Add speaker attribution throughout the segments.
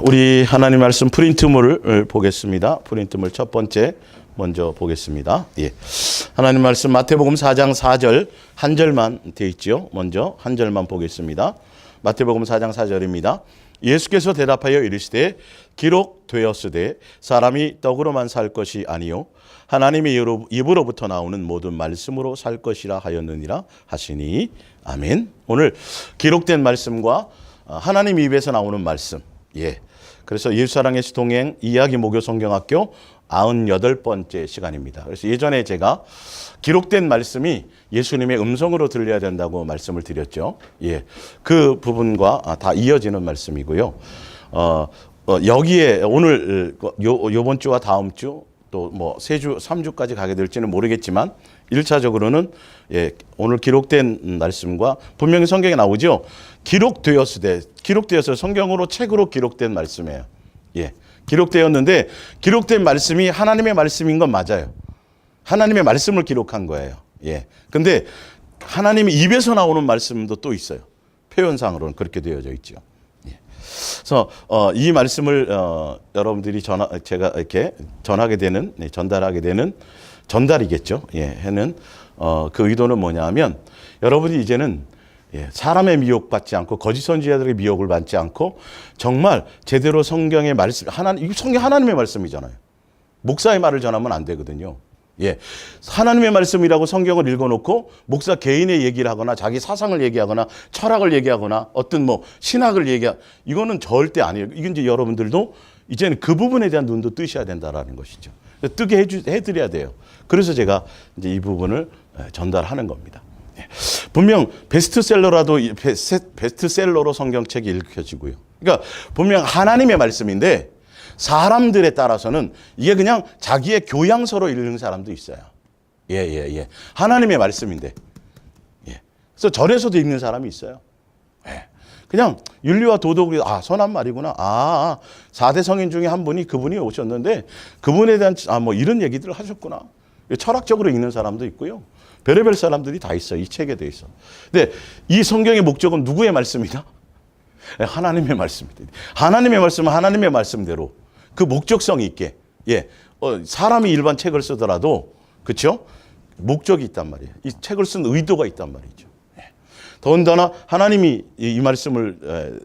Speaker 1: 우리 하나님 말씀 프린트물을 보겠습니다. 프린트물 첫 번째 먼저 보겠습니다. 예. 하나님 말씀 마태복음 4장 4절 한 절만 되어 있죠. 먼저 한 절만 보겠습니다. 마태복음 4장 4절입니다. 예수께서 대답하여 이르시되 기록되었으되 사람이 떡으로만 살 것이 아니요 하나님의 입으로부터 나오는 모든 말씀으로 살 것이라 하였느니라 하시니 아멘. 오늘 기록된 말씀과 하나님 입에서 나오는 말씀. 예. 그래서 예수사랑의 시동행 이야기 목요 성경학교 98번째 시간입니다. 그래서 예전에 제가 기록된 말씀이 예수님의 음성으로 들려야 된다고 말씀을 드렸죠. 예. 그 부분과 다 이어지는 말씀이고요. 여기에 오늘 요번 주와 다음 주 또 뭐 3주, 3주까지 가게 될지는 모르겠지만 1차적으로는 예, 오늘 기록된 말씀과 분명히 성경에 나오죠. 기록되었을 성경으로 책으로 기록된 말씀이에요. 예. 기록되었는데 기록된 말씀이 하나님의 말씀인 건 맞아요. 하나님의 말씀을 기록한 거예요. 예. 근데 하나님의 입에서 나오는 말씀도 또 있어요. 표현상으로는 그렇게 되어져 있죠. 그래서 이 말씀을 여러분들이 제가 이렇게 전하게 되는, 전달하게 되는 전달이겠죠. 예, 해는 그 의도는 뭐냐하면 여러분이 이제는 사람의 미혹받지 않고 거짓 선지자들의 미혹을 받지 않고 정말 제대로 성경의 말씀, 성경 하나님의 말씀이잖아요. 목사의 말을 전하면 안 되거든요. 예, 하나님의 말씀이라고 성경을 읽어놓고 목사 개인의 얘기를 하거나 자기 사상을 얘기하거나 철학을 얘기하거나 어떤 뭐 신학을 이거는 절대 아니에요. 이건 이제 여러분들도 이제는 그 부분에 대한 눈도 뜨셔야 된다라는 것이죠. 뜨게 해드려야 돼요. 그래서 제가 이제 이 부분을 전달하는 겁니다. 분명 베스트셀러로 성경책이 읽혀지고요. 그러니까 분명 하나님의 말씀인데 사람들에 따라서는 이게 그냥 자기의 교양서로 읽는 사람도 있어요. 예. 하나님의 말씀인데. 예. 그래서 절에서도 읽는 사람이 있어요. 예. 그냥 윤리와 도덕이 선한 말이구나. 4대 성인 중에 한 분이 그분이 오셨는데 그분에 대한 뭐 이런 얘기들을 하셨구나. 철학적으로 읽는 사람도 있고요. 별의별 사람들이 다 있어. 이 책에 돼 있어. 근데 이 성경의 목적은 누구의 말씀이다? 하나님의 말씀이다. 하나님의 말씀은 하나님의 말씀대로 그 목적성 있게, 사람이 일반 책을 쓰더라도, 그렇죠? 목적이 있단 말이에요. 이 책을 쓴 의도가 있단 말이죠. 더군다나 하나님이 이 말씀을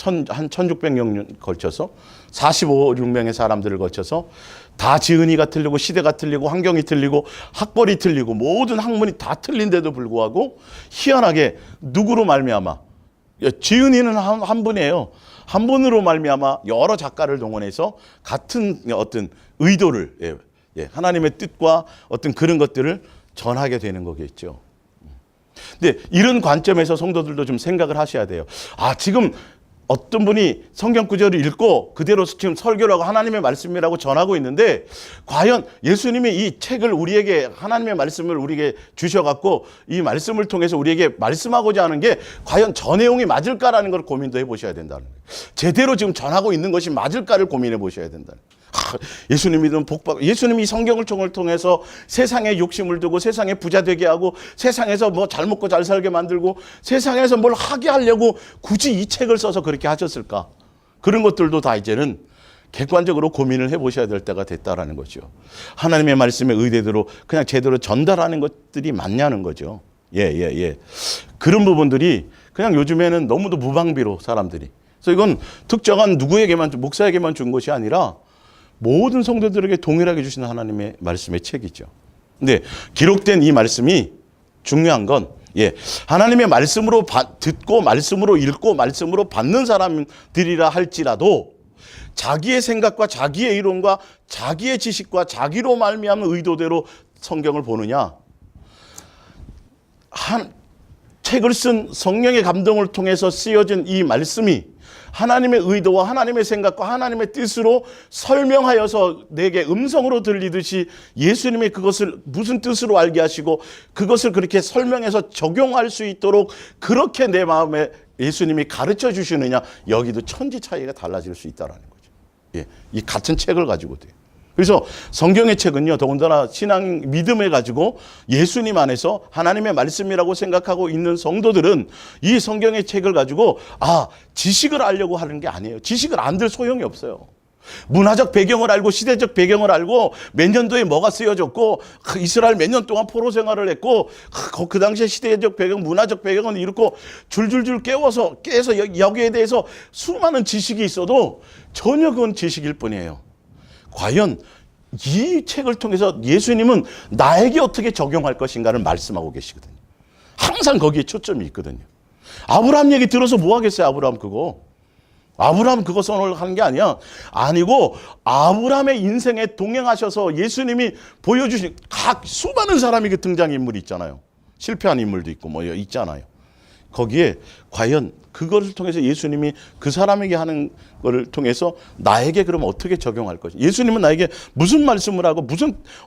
Speaker 1: 한 1600년 걸쳐서 45~6명의 사람들을 거쳐서 다 지은이가 틀리고 시대가 틀리고 환경이 틀리고 학벌이 틀리고 모든 학문이 다 틀린데도 불구하고 희한하게 누구로 말미암아 지은이는 한 분이에요. 한 분으로 말미암아 여러 작가를 동원해서 같은 어떤 의도를 하나님의 뜻과 어떤 그런 것들을 전하게 되는 거겠죠. 근데 이런 관점에서 성도들도 좀 생각을 하셔야 돼요. 지금 어떤 분이 성경 구절을 읽고 그대로 지금 설교를 하고 하나님의 말씀이라고 전하고 있는데 과연 예수님이 이 책을 우리에게 하나님의 말씀을 우리에게 주셔갖고 이 말씀을 통해서 우리에게 말씀하고자 하는 게 과연 저 내용이 맞을까라는 걸 고민도 해보셔야 된다는 거예요. 제대로 지금 전하고 있는 것이 맞을까를 고민해 보셔야 된다는 거예요. 예수님이든 예수님이 성경을 통해서 세상에 욕심을 두고 세상에 부자 되게 하고 세상에서 뭐 잘 먹고 잘 살게 만들고 세상에서 뭘 하게 하려고 굳이 이 책을 써서 그렇게 하셨을까? 그런 것들도 다 이제는 객관적으로 고민을 해보셔야 될 때가 됐다라는 거죠. 하나님의 말씀의 의대대로 그냥 제대로 전달하는 것들이 맞냐는 거죠. 예. 그런 부분들이 그냥 요즘에는 너무도 무방비로 사람들이. 그래서 이건 특정한 누구에게만, 목사에게만 준 것이 아니라 모든 성도들에게 동일하게 주시는 하나님의 말씀의 책이죠. 근데 기록된 이 말씀이 중요한 건 하나님의 말씀으로 듣고 말씀으로 읽고 말씀으로 받는 사람들이라 할지라도 자기의 생각과 자기의 이론과 자기의 지식과 자기로 말미암은 의도대로 성경을 보느냐, 책을 쓴 성령의 감동을 통해서 쓰여진 이 말씀이 하나님의 의도와 하나님의 생각과 하나님의 뜻으로 설명하여서 내게 음성으로 들리듯이 예수님이 그것을 무슨 뜻으로 알게 하시고 그것을 그렇게 설명해서 적용할 수 있도록 그렇게 내 마음에 예수님이 가르쳐 주시느냐, 여기도 천지 차이가 달라질 수 있다는 거죠. 이 같은 책을 가지고 돼요. 그래서 성경의 책은요, 더군다나 신앙 믿음을 가지고 예수님 안에서 하나님의 말씀이라고 생각하고 있는 성도들은 이 성경의 책을 가지고 지식을 알려고 하는 게 아니에요. 지식을 안들 소용이 없어요. 문화적 배경을 알고 시대적 배경을 알고 몇 년도에 뭐가 쓰여졌고 이스라엘 몇 년 동안 포로 생활을 했고 그 당시에 시대적 배경, 문화적 배경은 이렇고 줄줄줄 깨서 여기에 대해서 수많은 지식이 있어도 전혀 그건 지식일 뿐이에요. 과연 이 책을 통해서 예수님은 나에게 어떻게 적용할 것인가를 말씀하고 계시거든요. 항상 거기에 초점이 있거든요. 아브라함 얘기 들어서 뭐 하겠어요? 아브라함 그거 선언하는 게 아니야. 아니고 아브라함의 인생에 동행하셔서 예수님이 보여주신 각 수많은 사람이 그 등장인물이 있잖아요. 실패한 인물도 있고 뭐 있잖아요. 거기에 과연 그것을 통해서 예수님이 그 사람에게 하는 것을 통해서 나에게 그러면 어떻게 적용할 것이, 예수님은 나에게 무슨 말씀을 하고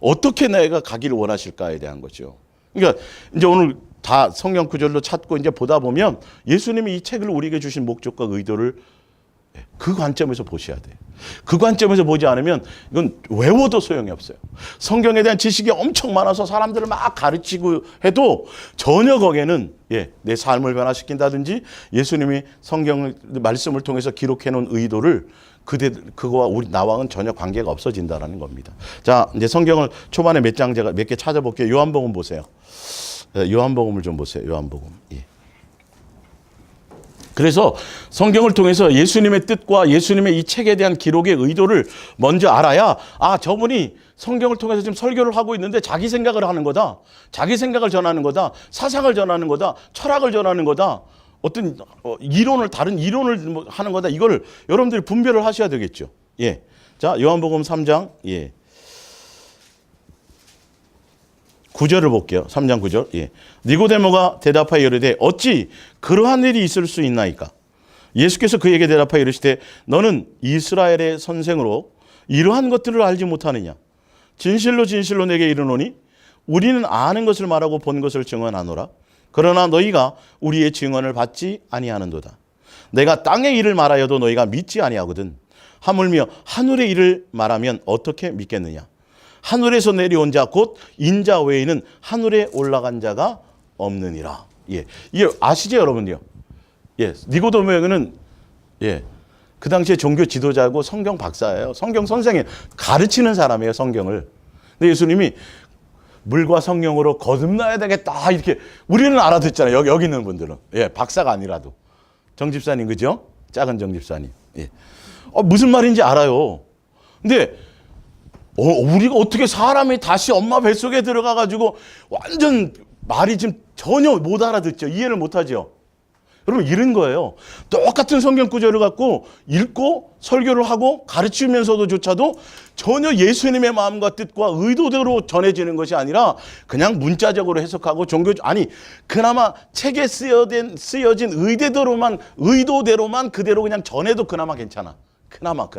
Speaker 1: 어떻게 내가 가기를 원하실까에 대한 거죠. 그러니까 이제 오늘 다 성경 구절로 찾고 이제 보다 보면 예수님이 이 책을 우리에게 주신 목적과 의도를 그 관점에서 보셔야 돼요. 그 관점에서 보지 않으면 이건 외워도 소용이 없어요. 성경에 대한 지식이 엄청 많아서 사람들을 막 가르치고 해도 전혀 거기에는 내 삶을 변화시킨다든지 예수님이 성경 말씀을 통해서 기록해 놓은 의도를 그거와 나와는 전혀 관계가 없어진다는 겁니다. 자, 이제 성경을 초반에 몇 장 제가 몇 개 찾아볼게요. 요한복음 보세요. 요한복음을 좀 보세요. 요한복음. 그래서 성경을 통해서 예수님의 뜻과 예수님의 이 책에 대한 기록의 의도를 먼저 알아야 저분이 성경을 통해서 지금 설교를 하고 있는데 자기 생각을 하는 거다. 자기 생각을 전하는 거다. 사상을 전하는 거다. 철학을 전하는 거다. 어떤 다른 이론을 하는 거다. 이걸 여러분들이 분별을 하셔야 되겠죠. 자, 요한복음 3장 9절을 볼게요. 3장 9절. 니고데모가 대답하여 이르되 어찌 그러한 일이 있을 수 있나이까? 예수께서 그에게 대답하여 이르시되 너는 이스라엘의 선생으로 이러한 것들을 알지 못하느냐? 진실로 진실로 내게 이르노니 우리는 아는 것을 말하고 본 것을 증언하노라. 그러나 너희가 우리의 증언을 받지 아니하는도다. 내가 땅의 일을 말하여도 너희가 믿지 아니하거든. 하물며 하늘의 일을 말하면 어떻게 믿겠느냐? 하늘에서 내려온 자 곧 인자 외에는 하늘에 올라간 자가 없느니라. 이게 아시죠, 여러분요? 니고데모는 그 당시에 종교 지도자고 성경 박사예요. 성경 선생이에요. 가르치는 사람이에요, 성경을. 근데 예수님이 물과 성령으로 거듭나야 되겠다 이렇게 우리는 알아듣잖아요. 여기 있는 분들은 박사가 아니라도 정 집사님 그죠? 작은 정 집사님. 무슨 말인지 알아요. 근데 우리가 어떻게 사람이 다시 엄마 뱃속에 들어가가지고 완전 말이 지금 전혀 못 알아듣죠. 이해를 못하죠. 여러분 이런 거예요. 똑같은 성경 구절을 갖고 읽고 설교를 하고 가르치면서도조차도 전혀 예수님의 마음과 뜻과 의도대로 전해지는 것이 아니라 그냥 문자적으로 해석하고 그나마 책에 쓰여진 의도대로만 그대로 그냥 전해도 그나마 괜찮아. 그나마.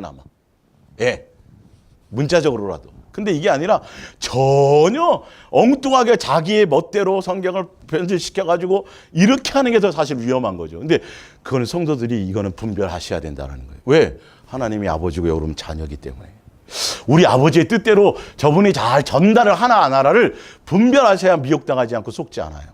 Speaker 1: 문자적으로라도. 근데 이게 아니라 전혀 엉뚱하게 자기의 멋대로 성경을 변질시켜가지고 이렇게 하는 게 더 사실 위험한 거죠. 근데 그거는 성도들이 이거는 분별하셔야 된다는 거예요. 왜? 하나님이 아버지고 여러분 자녀이기 때문에. 우리 아버지의 뜻대로 저분이 잘 전달을 하나 안 하나를 분별하셔야 미혹당하지 않고 속지 않아요.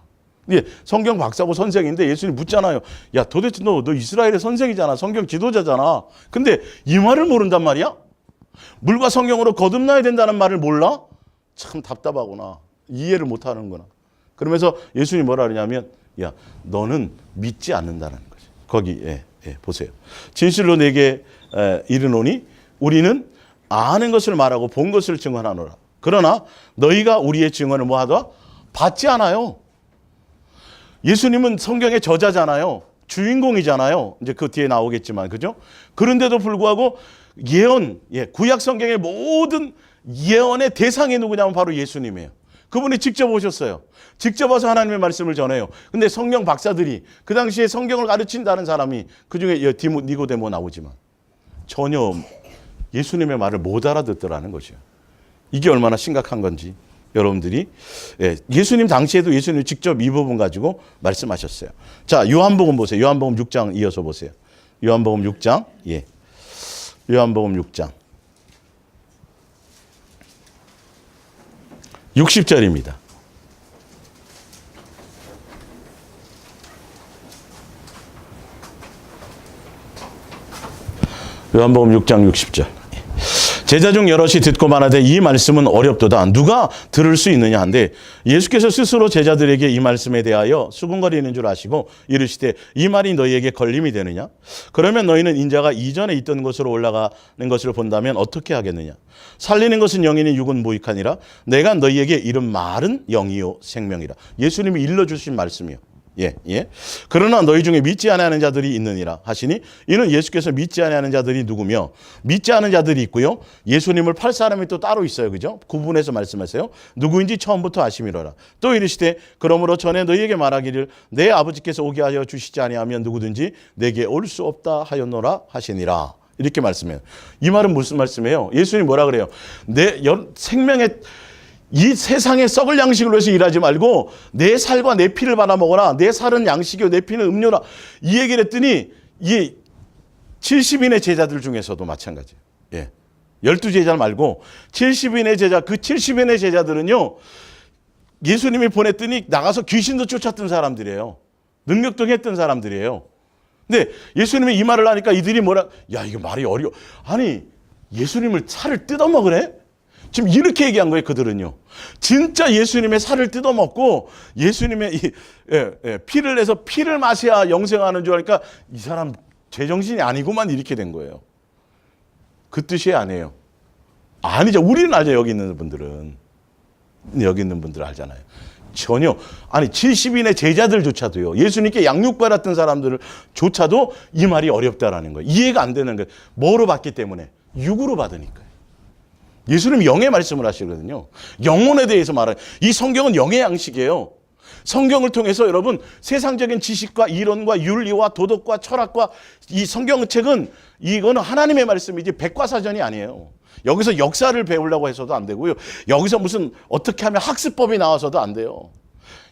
Speaker 1: 근데 성경 박사고 선생인데 예수님 묻잖아요. 야, 도대체 너 이스라엘의 선생이잖아. 성경 지도자잖아. 근데 이 말을 모른단 말이야? 물과 성경으로 거듭나야 된다는 말을 몰라? 참 답답하구나. 이해를 못하는구나. 그러면서 예수님이 뭐라 그러냐면 너는 믿지 않는다는 거죠. 거기 보세요. 진실로 내게 이르노니 우리는 아는 것을 말하고 본 것을 증언하노라. 그러나 너희가 우리의 증언을 뭐하다? 받지 않아요. 예수님은 성경의 저자잖아요. 주인공이잖아요. 이제 그 뒤에 나오겠지만 그죠? 그런데도 불구하고 구약 성경의 모든 예언의 대상이 누구냐면 바로 예수님이에요. 그분이 직접 오셨어요. 직접 와서 하나님의 말씀을 전해요. 근데 성경 박사들이 그 당시에 성경을 가르친다는 사람이 그중에 니고데모 나오지만 전혀 예수님의 말을 못 알아듣더라는 거죠. 이게 얼마나 심각한 건지 여러분들이 예수님 당시에도 예수님 직접 이 부분 가지고 말씀하셨어요. 자, 요한복음 보세요. 요한복음 6장 이어서 보세요. 요한복음 6장. 요한복음 6장. 60절입니다. 요한복음 6장 60절. 제자 중 여럿이 듣고 말하되 이 말씀은 어렵도다. 누가 들을 수 있느냐 한데 예수께서 스스로 제자들에게 이 말씀에 대하여 수군거리는 줄 아시고 이르시되 이 말이 너희에게 걸림이 되느냐? 그러면 너희는 인자가 이전에 있던 곳으로 올라가는 것을 본다면 어떻게 하겠느냐? 살리는 것은 영이니 육은 무익하니라. 내가 너희에게 이른 말은 영이요 생명이라. 예수님이 일러주신 말씀이요. 예. 그러나 너희 중에 믿지 아니하는 자들이 있느니라 하시니 이는 예수께서 믿지 아니하는 자들이 누구며 믿지 않은 자들이 있고요. 예수님을 팔 사람이 또 따로 있어요. 그죠? 구분해서 말씀하세요. 누구인지 처음부터 아심이로라. 또 이르시되 그러므로 전에 너희에게 말하기를 내 아버지께서 오게 하여 주시지 아니하면 누구든지 내게 올 수 없다 하였노라 하시니라. 이렇게 말씀해요. 이 말은 무슨 말씀이에요? 예수님이 뭐라 그래요? 내 생명의 이 세상에 썩을 양식을 위해서 일하지 말고 내 살과 내 피를 받아 먹어라. 내 살은 양식이요 내 피는 음료라. 이 얘기를 했더니 이 70인의 제자들 중에서도 마찬가지예요. 예. 12제자 말고 70인의 제자, 그 70인의 제자들은요. 예수님이 보냈더니 나가서 귀신도 쫓았던 사람들이에요. 능력도 했던 사람들이에요. 근데 예수님이 이 말을 하니까 이들이 뭐라, 야, 이게 말이 어려워. 아니, 예수님을 살을 뜯어먹으래? 지금 이렇게 얘기한 거예요, 그들은요. 진짜 예수님의 살을 뜯어먹고 예수님의 피를 내서 피를 마셔야 영생하는 줄 아니까 이 사람 제정신이 아니고만 이렇게 된 거예요. 그 뜻이 아니에요. 아니죠. 우리는 알죠. 여기 있는 분들은. 여기 있는 분들 알잖아요. 전혀. 아니 70인의 제자들조차도요. 예수님께 양육받았던 사람들조차도 이 말이 어렵다라는 거예요. 이해가 안 되는 거예요. 뭐로 받기 때문에? 육으로 받으니까요. 예수님이 영의 말씀을 하시거든요. 영혼에 대해서 말해요. 이 성경은 영의 양식이에요. 성경을 통해서 여러분 세상적인 지식과 이론과 윤리와 도덕과 철학과 이 성경책은 이거는 하나님의 말씀이지 백과사전이 아니에요. 여기서 역사를 배우려고 해서도 안 되고요. 여기서 무슨 어떻게 하면 학습법이 나와서도 안 돼요.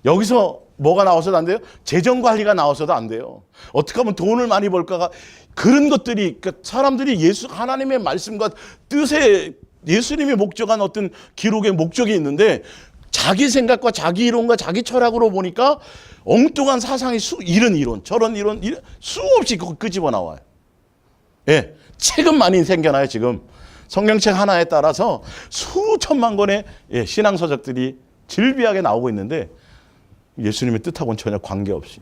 Speaker 1: 여기서 뭐가 나와서도 안 돼요? 재정관리가 나와서도 안 돼요. 어떻게 하면 돈을 많이 벌까가 그런 것들이 그러니까 사람들이 예수 하나님의 말씀과 뜻에 예수님이 목적한 어떤 기록의 목적이 있는데 자기 생각과 자기 이론과 자기 철학으로 보니까 엉뚱한 사상이 이런 이론 저런 이론 수없이 끄집어 나와요. 예, 책은 많이 생겨나요. 지금 성경책 하나에 따라서 수천만 권의 신앙서적들이 질비하게 나오고 있는데 예수님의 뜻하고는 전혀 관계없이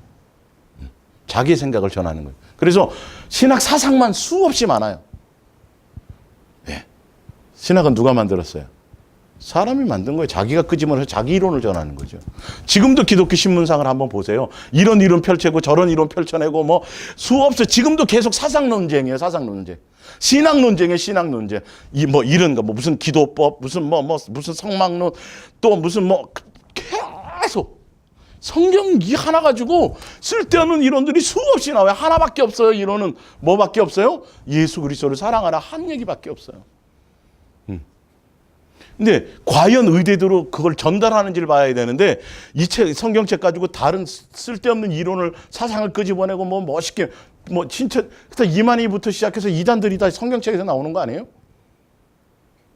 Speaker 1: 자기 생각을 전하는 거예요. 그래서 신학 사상만 수없이 많아요. 예. 신학은 누가 만들었어요? 사람이 만든 거예요. 자기가 끄집어내서 자기 이론을 전하는 거죠. 지금도 기독교 신문상을 한번 보세요. 이런 이론 펼쳐고 저런 이론 펼쳐내고 뭐 수없어. 지금도 계속 사상 논쟁이에요. 사상 논쟁. 신학 논쟁이에요. 신학 논쟁. 이런 거 무슨 기도법, 무슨 무슨 성막론, 또 무슨 계속 성경 이 하나 가지고 쓸데없는 이론들이 수없이 나와요. 하나밖에 없어요. 이론은 뭐밖에 없어요? 예수 그리스도를 사랑하라 한 얘기밖에 없어요. 근데 과연 의대대로 그걸 전달하는지를 봐야 되는데 이 책 성경책 가지고 다른 쓸데없는 이론을 사상을 끄집어내고 멋있게 진짜 이만희부터 시작해서 이단들이 다 성경책에서 나오는 거 아니에요?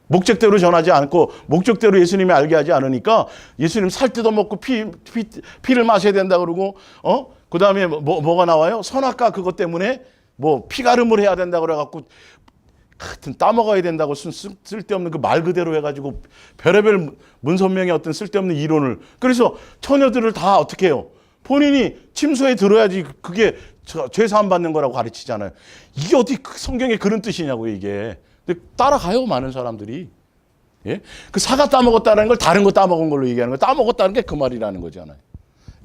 Speaker 1: 목적대로 전하지 않고 목적대로 예수님이 알게 하지 않으니까 예수님 살 뜯어먹고 피를 마셔야 된다 그러고 그다음에 뭐가 나와요? 선악과 그것 때문에 피가름을 해야 된다 그래 갖고 하여튼 따먹어야 된다고 쓸데없는 그 말 그대로 해가지고 별의별 문선명의 어떤 쓸데없는 이론을 그래서 처녀들을 다 어떻게 해요? 본인이 침소에 들어야지 그게 죄사함 받는 거라고 가르치잖아요. 이게 어디 성경에 그런 뜻이냐고요 이게. 근데 따라가요 많은 사람들이. 예? 그 사과 따먹었다는 걸 다른 거 따먹은 걸로 얘기하는 거 따먹었다는 게 그 말이라는 거잖아요.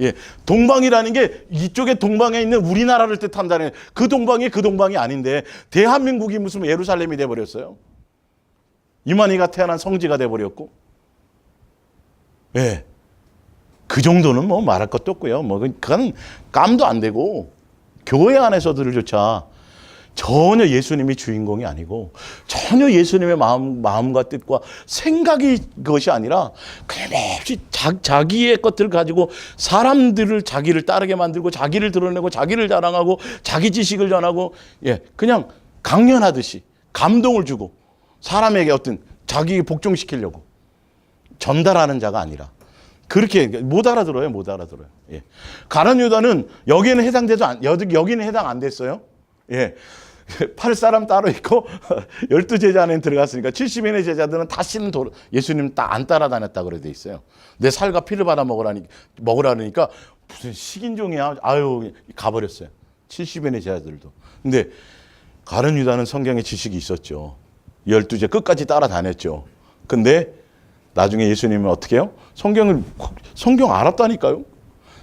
Speaker 1: 예, 동방이라는 게 이쪽에 동방에 있는 우리나라를 뜻한다는 그 동방이 아닌데 대한민국이 무슨 예루살렘이 돼버렸어요. 이만희가 태어난 성지가 돼버렸고, 예, 그 정도는 말할 것도 없고요. 그건 깜도 안 되고 교회 안에서들조차 전혀 예수님이 주인공이 아니고 전혀 예수님의 마음과 뜻과 생각이 그것이 아니라 끊임없이 자기의 것들을 가지고 사람들을 자기를 따르게 만들고 자기를 드러내고 자기를 자랑하고 자기 지식을 전하고 그냥 강연하듯이 감동을 주고 사람에게 어떤 자기에게 복종시키려고 전달하는 자가 아니라. 그렇게 못 알아들어요. 못 알아들어요. 예. 가룟 유다는 여기는 여기는 해당 안 됐어요. 예. 8사람 따로 있고 12제자 안에 들어갔으니까 70인의 제자들은 다시는 예수님 안 따라다녔다 그래 돼 있어요. 내 살과 피를 받아 먹으라니까 무슨 식인종이야. 아유, 가버렸어요. 70인의 제자들도. 근데 가룟 유다는 성경에 지식이 있었죠. 12제 끝까지 따라다녔죠. 근데 나중에 예수님은 어떻게 해요? 성경 알았다니까요.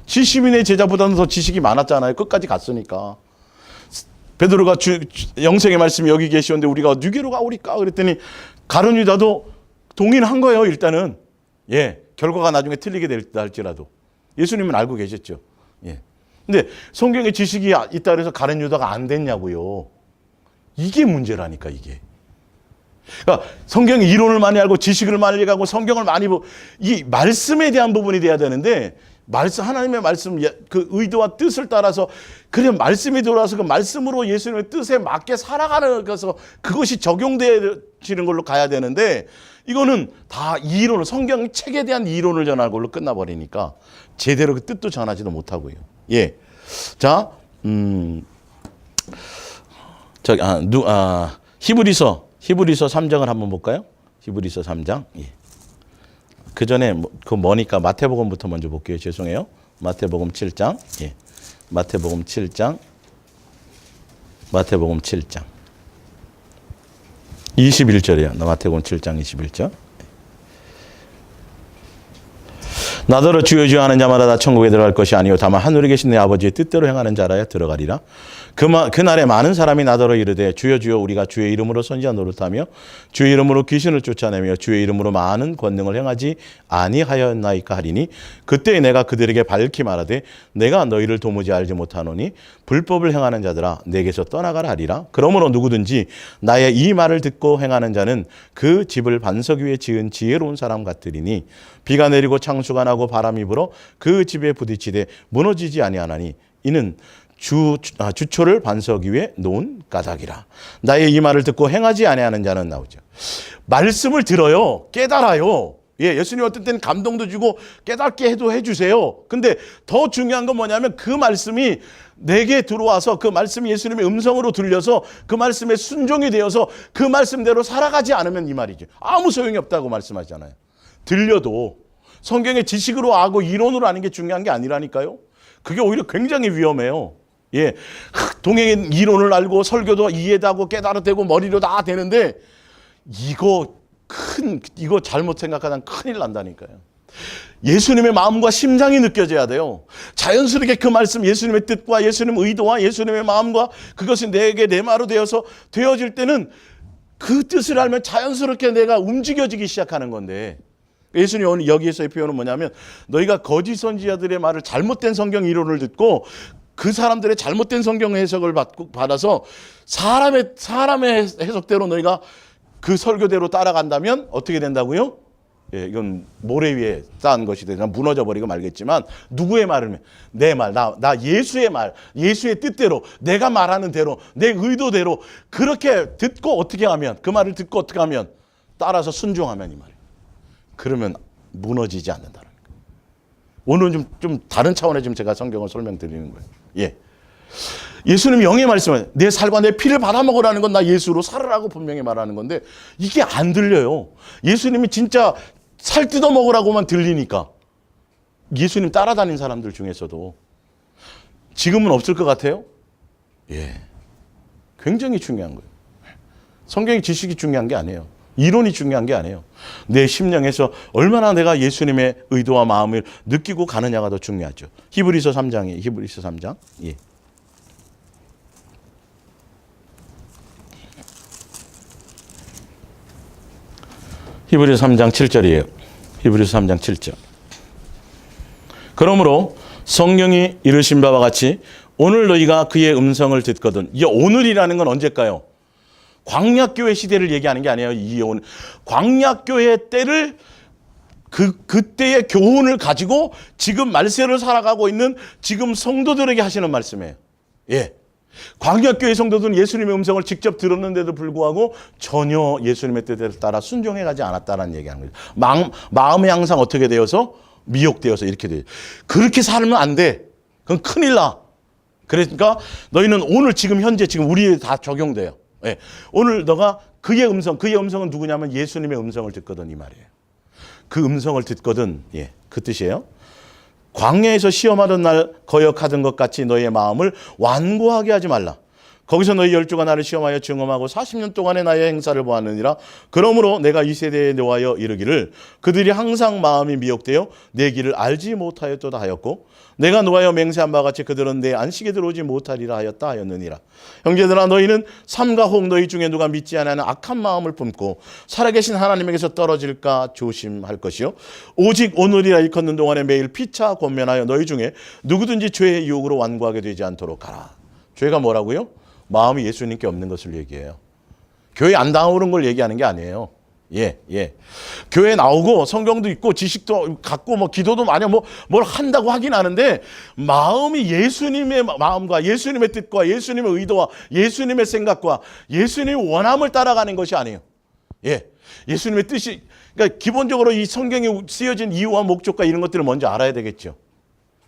Speaker 1: 70인의 제자보다는 더 지식이 많았잖아요. 끝까지 갔으니까. 베드로가 영생의 말씀이 여기 계시는데 우리가 누구로 가오리까? 그랬더니 가룟 유다도 동의한 거예요. 일단은. 예, 결과가 나중에 틀리게 될다 할지라도. 예수님은 알고 계셨죠. 예. 근데 성경에 지식이 있다 그래서 가룟 유다가 안 됐냐고요. 이게 문제라니까, 이게. 그러니까 성경의 이론을 많이 알고 지식을 많이 가고 성경을 많이 보고 이 말씀에 대한 부분이 돼야 되는데 하나님의 말씀 그 의도와 뜻을 따라서 그냥 말씀이 돌아와서 그 말씀으로 예수님의 뜻에 맞게 살아가는 것서 그것이 적용되는 걸로 가야 되는데 이거는 다 이론을 성경 책에 대한 이론을 전하는 걸로 끝나버리니까 제대로 그 뜻도 전하지도 못하고요. 예. 자, 히브리서 3장을 한번 볼까요? 히브리서 3장. 예. 그 전에 그 뭐니까 마태복음부터 먼저 볼게요. 죄송해요. 마태복음 7장. 예. 마태복음 7장. 21절이에요. 마태복음 7장 21절. 나더러 주여 주여 하는 자마다 다 천국에 들어갈 것이 아니요 다만 하늘에 계신 내 아버지의 뜻대로 행하는 자라야 들어가리라. 그날에 많은 사람이 나더러 이르되 주여 주여 우리가 주의 이름으로 선지자 노릇하며 주의 이름으로 귀신을 쫓아내며 주의 이름으로 많은 권능을 행하지 아니하였나이까 하리니 그때 내가 그들에게 밝히 말하되 내가 너희를 도무지 알지 못하노니 불법을 행하는 자들아 내게서 떠나가라 하리라. 그러므로 누구든지 나의 이 말을 듣고 행하는 자는 그 집을 반석 위에 지은 지혜로운 사람 같으리니 비가 내리고 창수가 나고 바람이 불어 그 집에 부딪히되 무너지지 아니하나니 이는 주초를 반석 위에 놓은 까닭이라. 나의 이 말을 듣고 행하지 아니하는 자는 나오죠. 말씀을 들어요. 깨달아요. 예, 예수님 어떤 때는 감동도 주고 깨닫게 해주세요. 근데 더 중요한 건 뭐냐면 그 말씀이 내게 들어와서 그 말씀이 예수님의 음성으로 들려서 그 말씀에 순종이 되어서 그 말씀대로 살아가지 않으면 이 말이죠. 아무 소용이 없다고 말씀하잖아요. 들려도 성경의 지식으로 알고 이론으로 아는 게 중요한 게 아니라니까요. 그게 오히려 굉장히 위험해요. 예, 동행의 이론을 알고 설교도 이해하고 깨달아되고 머리로 다 되는데 이거 잘못 생각하면 큰일 난다니까요. 예수님의 마음과 심장이 느껴져야 돼요. 자연스럽게 그 말씀 예수님의 뜻과 예수님의 의도와 예수님의 마음과 그것이 내게 내 말로 되어질 때는 그 뜻을 알면 자연스럽게 내가 움직여지기 시작하는 건데 예수님 오늘 여기에서의 표현은 뭐냐면 너희가 거짓 선지자들의 말을 잘못된 성경 이론을 듣고 그 사람들의 잘못된 성경 해석을 받아서 사람의 해석대로 너희가 그 설교대로 따라간다면 어떻게 된다고요? 예, 이건 모래 위에 쌓은 것이 되나 무너져 버리고 말겠지만 누구의 말을 내 말, 나 예수의 말, 예수의 뜻대로 내가 말하는 대로 내 의도대로 그렇게 듣고 어떻게 하면 그 말을 듣고 어떻게 하면 따라서 순종하면 이 말이에요. 그러면 무너지지 않는다는 거예요. 오늘은 좀 다른 차원의 지금 제가 성경을 설명드리는 거예요. 예. 예수님이 영의 말씀을 내 살과 내 피를 받아먹으라는 건 나 예수로 살으라고 분명히 말하는 건데 이게 안 들려요. 예수님이 진짜 살 뜯어 먹으라고만 들리니까 예수님 따라다닌 사람들 중에서도 지금은 없을 것 같아요? 예. 굉장히 중요한 거예요. 성경의 지식이 중요한 게 아니에요. 이론이 중요한 게 아니에요. 내 심령에서 얼마나 내가 예수님의 의도와 마음을 느끼고 가느냐가 더 중요하죠. 히브리서 3장이에요. 히브리서 3장. 예. 히브리서 3장 7절이에요. 히브리서 3장 7절. 그러므로 성령이 이르신 바와 같이 오늘 너희가 그의 음성을 듣거든. 이 오늘이라는 건 언제일까요? 광야교회 시대를 얘기하는 게 아니에요. 이 오늘 광야교회 때를 그때의 교훈을 가지고 지금 말세를 살아가고 있는 지금 성도들에게 하시는 말씀이에요. 예. 광역교회 성도들은 예수님의 음성을 직접 들었는데도 불구하고 전혀 예수님의 뜻에 따라 순종해 가지 않았다는 얘기하는 거죠. 마음이 항상 어떻게 되어서? 미혹되어서 이렇게 돼요. 그렇게 살면 안 돼. 그건 큰일 나. 그러니까 너희는 오늘 지금 현재 지금 우리에 다 적용돼요. 예. 오늘 너가 그의 음성은 누구냐면 예수님의 음성을 듣거든 이 말이에요. 그 음성을 듣거든. 예. 그 뜻이에요. 광야에서 시험하던 날 거역하던 것 같이 너희의 마음을 완고하게 하지 말라. 거기서 너희 12가 나를 시험하여 증험하고 40년 동안의 나의 행사를 보았느니라. 그러므로 내가 이 세대에 노하여 이르기를 그들이 항상 마음이 미혹되어 내 길을 알지 못하였도다 하였고 내가 노하여 맹세한 바와 같이 그들은 내 안식에 들어오지 못하리라 하였다 하였느니라. 형제들아 너희는 삼가 혹 너희 중에 누가 믿지 않는 악한 마음을 품고 살아계신 하나님에게서 떨어질까 조심할 것이요 오직 오늘이라 일컫는 동안에 매일 피차 권면하여 너희 중에 누구든지 죄의 유혹으로 완고하게 되지 않도록 하라. 죄가 뭐라고요? 마음이 예수님께 없는 것을 얘기해요. 교회 안 나오는 걸 얘기하는 게 아니에요. 예. 교회 나오고 성경도 있고 지식도 갖고 뭐 기도도 많이 뭘 한다고 하긴 하는데 마음이 예수님의 마음과 예수님의 뜻과 예수님의 의도와 예수님의 생각과 예수님의 원함을 따라가는 것이 아니에요. 예. 예수님의 뜻이 그러니까 기본적으로 이 성경에 쓰여진 이유와 목적과 이런 것들을 먼저 알아야 되겠죠.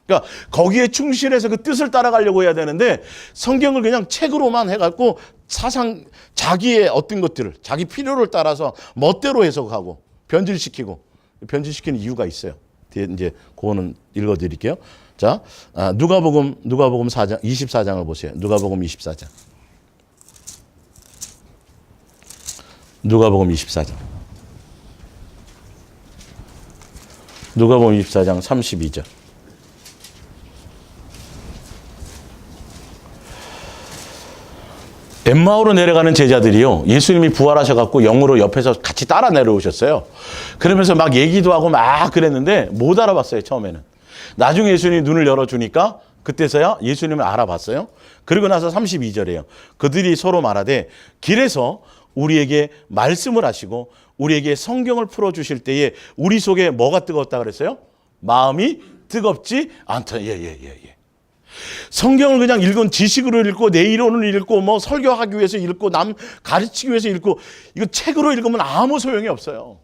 Speaker 1: 그러니까 거기에 충실해서 그 뜻을 따라가려고 해야 되는데 성경을 그냥 책으로만 해갖고 사상 자기의 어떤 것들을 자기 필요를 따라서 멋대로 해석하고 변질시키는 이유가 있어요. 뒤에 이제 그거는 읽어드릴게요. 자, 누가복음 4장 24장을 보세요. 누가복음 24장. 누가복음 24장 32절. 엠마오로 내려가는 제자들이요. 예수님이 부활하셔갖고 영으로 옆에서 같이 따라 내려오셨어요. 그러면서 막 얘기도 하고 막 그랬는데 못 알아봤어요, 처음에는. 나중에 예수님이 눈을 열어주니까 그때서야 예수님을 알아봤어요. 그리고 나서 32절이에요. 그들이 서로 말하되 길에서 우리에게 말씀을 하시고 우리에게 성경을 풀어주실 때에 우리 속에 뭐가 뜨거웠다 그랬어요? 마음이 뜨겁지 않다. 예. 성경을 그냥 읽은 지식으로 읽고 내 이론을 읽고 뭐 설교하기 위해서 읽고 남 가르치기 위해서 읽고 이거 책으로 읽으면 아무 소용이 없어요.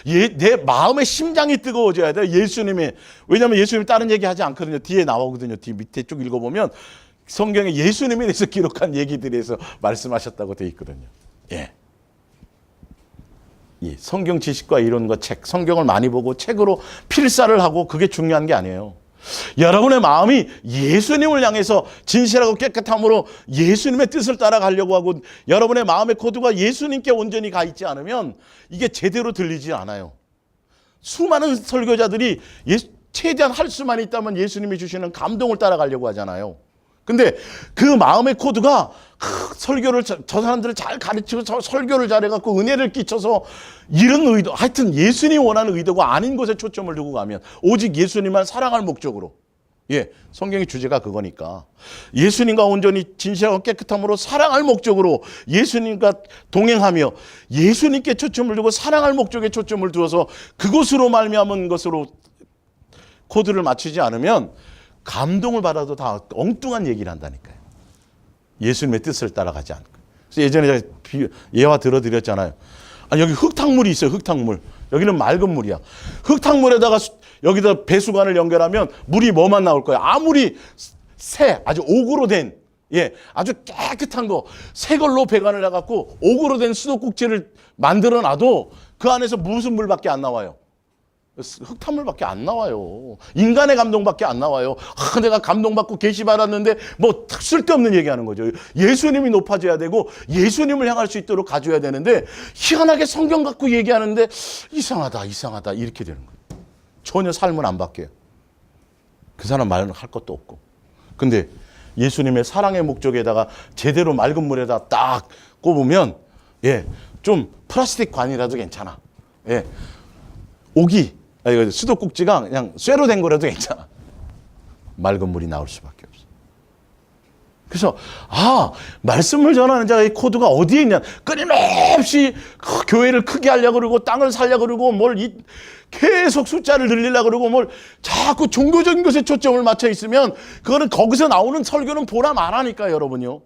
Speaker 1: 내 마음의 심장이 뜨거워져야 돼요. 예수님의. 왜냐하면 예수님이 다른 얘기하지 않거든요. 뒤에 나오거든요. 뒤 밑에 쭉 읽어보면 성경에 예수님에 대해서 기록한 얘기들에서 말씀하셨다고 되어 있거든요. 예. 성경 지식과 이론과 책, 성경을 많이 보고 책으로 필사를 하고 그게 중요한 게 아니에요. 여러분의 마음이 예수님을 향해서 진실하고 깨끗함으로 예수님의 뜻을 따라가려고 하고 여러분의 마음의 코드가 예수님께 온전히 가 있지 않으면 이게 제대로 들리지 않아요. 수많은 설교자들이 최대한 할 수만 있다면 예수님이 주시는 감동을 따라가려고 하잖아요. 근데 그 마음의 코드가 설교를 저 사람들을 잘 가르치고 설교를 잘해갖고 은혜를 끼쳐서 이런 의도, 하여튼 예수님이 원하는 의도가 아닌 곳에 초점을 두고 가면 오직 예수님만 사랑할 목적으로, 성경의 주제가 그거니까 예수님과 온전히 진실하고 깨끗함으로 사랑할 목적으로 예수님과 동행하며 예수님께 초점을 두고 사랑할 목적에 초점을 두어서 그곳으로 말미암은 것으로 코드를 맞추지 않으면 감동을 받아도 다 엉뚱한 얘기를 한다니까요. 예수님의 뜻을 따라가지 않고. 그래서 예전에 제가 예화 들어드렸잖아요. 여기 흙탕물이 있어요. 흙탕물. 여기는 맑은 물이야. 흙탕물에다가 여기다 배수관을 연결하면 물이 뭐만 나올 거야. 아무리 아주 옥으로 된, 아주 깨끗한 거, 새 걸로 배관을 해갖고 옥으로 된 수도꼭지를 만들어 놔도 그 안에서 무슨 물밖에 안 나와요. 흙탕물밖에 안 나와요. 인간의 감동밖에 안 나와요. 내가 감동받고 계시받았는데 뭐 쓸데없는 얘기하는 거죠. 예수님이 높아져야 되고 예수님을 향할 수 있도록 가져야 되는데 희한하게 성경 갖고 얘기하는데 이상하다 이렇게 되는 거예요. 전혀 삶은 안 바뀌어요. 그 사람 말은 할 것도 없고. 근데 예수님의 사랑의 목적에다가 제대로 맑은 물에다 딱 꼽으면 좀 플라스틱 관이라도 괜찮아. 옥이 수도꼭지가 그냥 쇠로 된 거라도 괜찮아. 맑은 물이 나올 수밖에 없어. 그래서 말씀을 전하는 자의 코드가 어디에 있냐. 끊임없이 교회를 크게 하려고 그러고 땅을 살려고 그러고 계속 숫자를 늘리려고 그러고 뭘 자꾸 종교적인 것에 초점을 맞춰 있으면 그거는 거기서 나오는 설교는 보람 안 하니까요, 여러분요.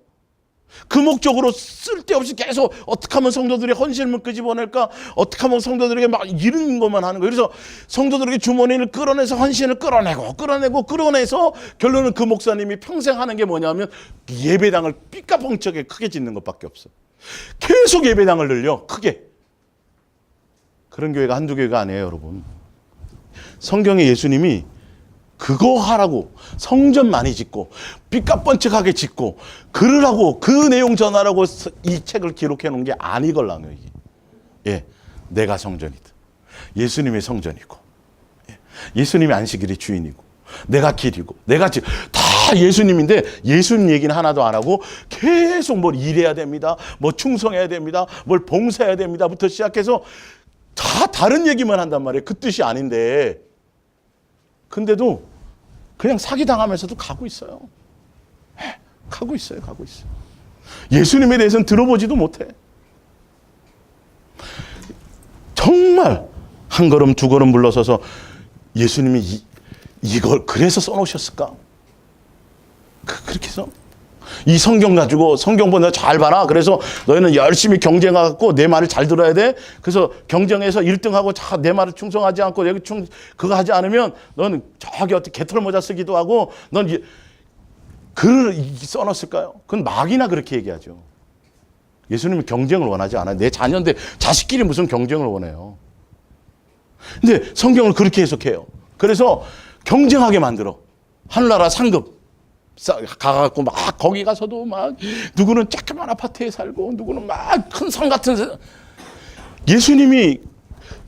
Speaker 1: 그 목적으로 쓸데없이 계속 어떻게 하면 성도들의 헌신을 끄집어낼까, 어떻게 하면 성도들에게 막 이런 것만 하는 거예요. 그래서 성도들에게 주머니를 끌어내서 헌신을 끌어내서 결론은 그 목사님이 평생 하는 게 뭐냐면 예배당을 삐까뻥쩍하게 크게 짓는 것밖에 없어. 계속 예배당을 늘려 크게. 그런 교회가 한두 교회가 아니에요, 여러분. 성경에 예수님이 그거 하라고 성전 많이 짓고 삐까뻔쩍하게 짓고 그러라고 그 내용 전하라고 이 책을 기록해 놓은 게 아니걸랑요, 이게. 예, 내가 성전이다. 예수님의 성전이고, 예, 예수님이 안식일의 주인이고, 내가 길이고, 내가 다 예수님인데 예수님 얘기는 하나도 안 하고 계속 뭘 일해야 됩니다, 뭐 충성해야 됩니다, 뭘 봉사해야 됩니다부터 시작해서 다 다른 얘기만 한단 말이에요. 그 뜻이 아닌데. 근데도 그냥 사기당하면서도 가고 있어요. 가고 있어요. 예수님에 대해서는 들어보지도 못해. 정말 한 걸음 두 걸음 물러서서 예수님이 이걸 그래서 써놓으셨을까? 그렇게 해서 이 성경 가지고 성경 보내 잘 봐라. 그래서 너희는 열심히 경쟁하고 내 말을 잘 들어야 돼. 그래서 경쟁에서 1등하고 내 말을 충성하지 않고 여기 그거 하지 않으면 너는 저기 어떻게 개털 모자 쓰기도 하고 넌 글을 써놨을까요? 그건 막이나 그렇게 얘기하죠. 예수님은 경쟁을 원하지 않아요. 내 자녀인데 자식끼리 무슨 경쟁을 원해요. 근데 성경을 그렇게 해석해요. 그래서 경쟁하게 만들어. 하늘나라 상급 가갖고 막 거기 가서도 막 누구는 조그만 아파트에 살고 누구는 막 큰 성 같은 예수님이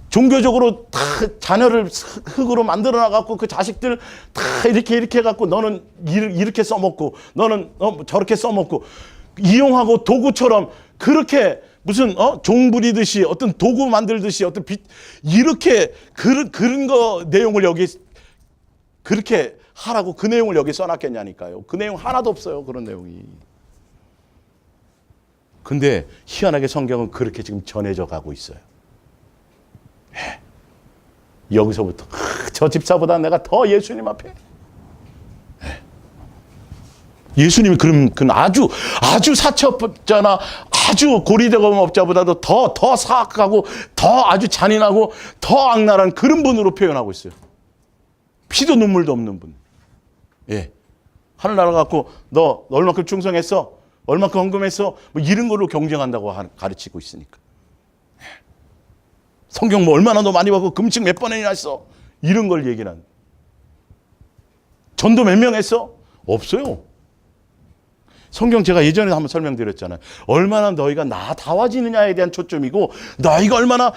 Speaker 1: 종교적으로 다 자녀를 흙으로 만들어 나갖고 그 자식들 다 이렇게 해갖고 너는 이렇게 써먹고 너는 저렇게 써먹고 이용하고 도구처럼 그렇게 무슨 종 부리듯이 어떤 도구 만들듯이 어떤 이렇게 그런 거 내용을 여기 그렇게 하라고 그 내용을 여기 써놨겠냐니까요. 그 내용 하나도 없어요. 그런 내용이. 근데 희한하게 성경은 그렇게 지금 전해져 가고 있어요. 여기서부터 저 집사보다 내가 더 예수님 앞에 예수님이 그럼 아주 사채업자나 아주 고리대금업자보다도 더 사악하고 더 아주 잔인하고 더 악랄한 그런 분으로 표현하고 있어요. 피도 눈물도 없는 분. 예. 하늘나라 갖고 너 얼마큼 충성했어? 얼마큼 헌금했어? 뭐 이런 걸로 경쟁한다고 가르치고 있으니까. 성경 뭐 얼마나 너 많이 받고 금식 몇 번이나 했어? 이런 걸 얘기는 한. 전도 몇 명 했어? 없어요. 성경 제가 예전에 한번 설명드렸잖아요. 얼마나 너희가 나다워지느냐에 대한 초점이고 너희가 얼마나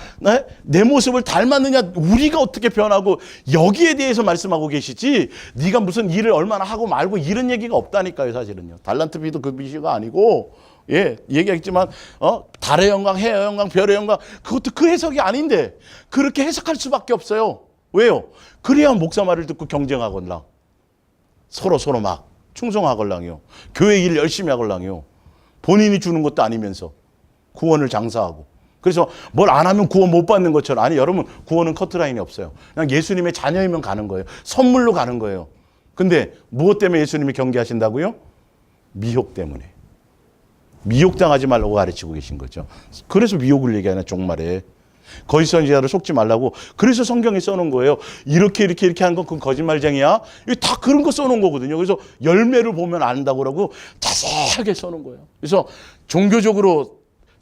Speaker 1: 내 모습을 닮았느냐 우리가 어떻게 변하고 여기에 대해서 말씀하고 계시지 네가 무슨 일을 얼마나 하고 말고 이런 얘기가 없다니까요. 사실은요. 달란트 비도 그 비시가 아니고 예 얘기했지만 달의 영광, 해의 영광, 별의 영광 그것도 그 해석이 아닌데 그렇게 해석할 수밖에 없어요. 왜요? 그래야 목사 말을 듣고 경쟁하걸랑 서로 막 충성하걸랑요. 교회 일 열심히 하걸랑요. 본인이 주는 것도 아니면서 구원을 장사하고. 그래서 뭘 안 하면 구원 못 받는 것처럼. 아니 여러분 구원은 커트라인이 없어요. 그냥 예수님의 자녀이면 가는 거예요. 선물로 가는 거예요. 근데 무엇 때문에 예수님이 경계하신다고요? 미혹 때문에. 미혹당하지 말라고 가르치고 계신 거죠. 그래서 미혹을 얘기하는 종말에. 거짓 선지자를 속지 말라고. 그래서 성경에 써놓은 거예요. 이렇게 하는 건 그건 거짓말쟁이야. 다 그런 거 써놓은 거거든요. 그래서 열매를 보면 안다고 그러고 자세하게 써놓은 거예요. 그래서 종교적으로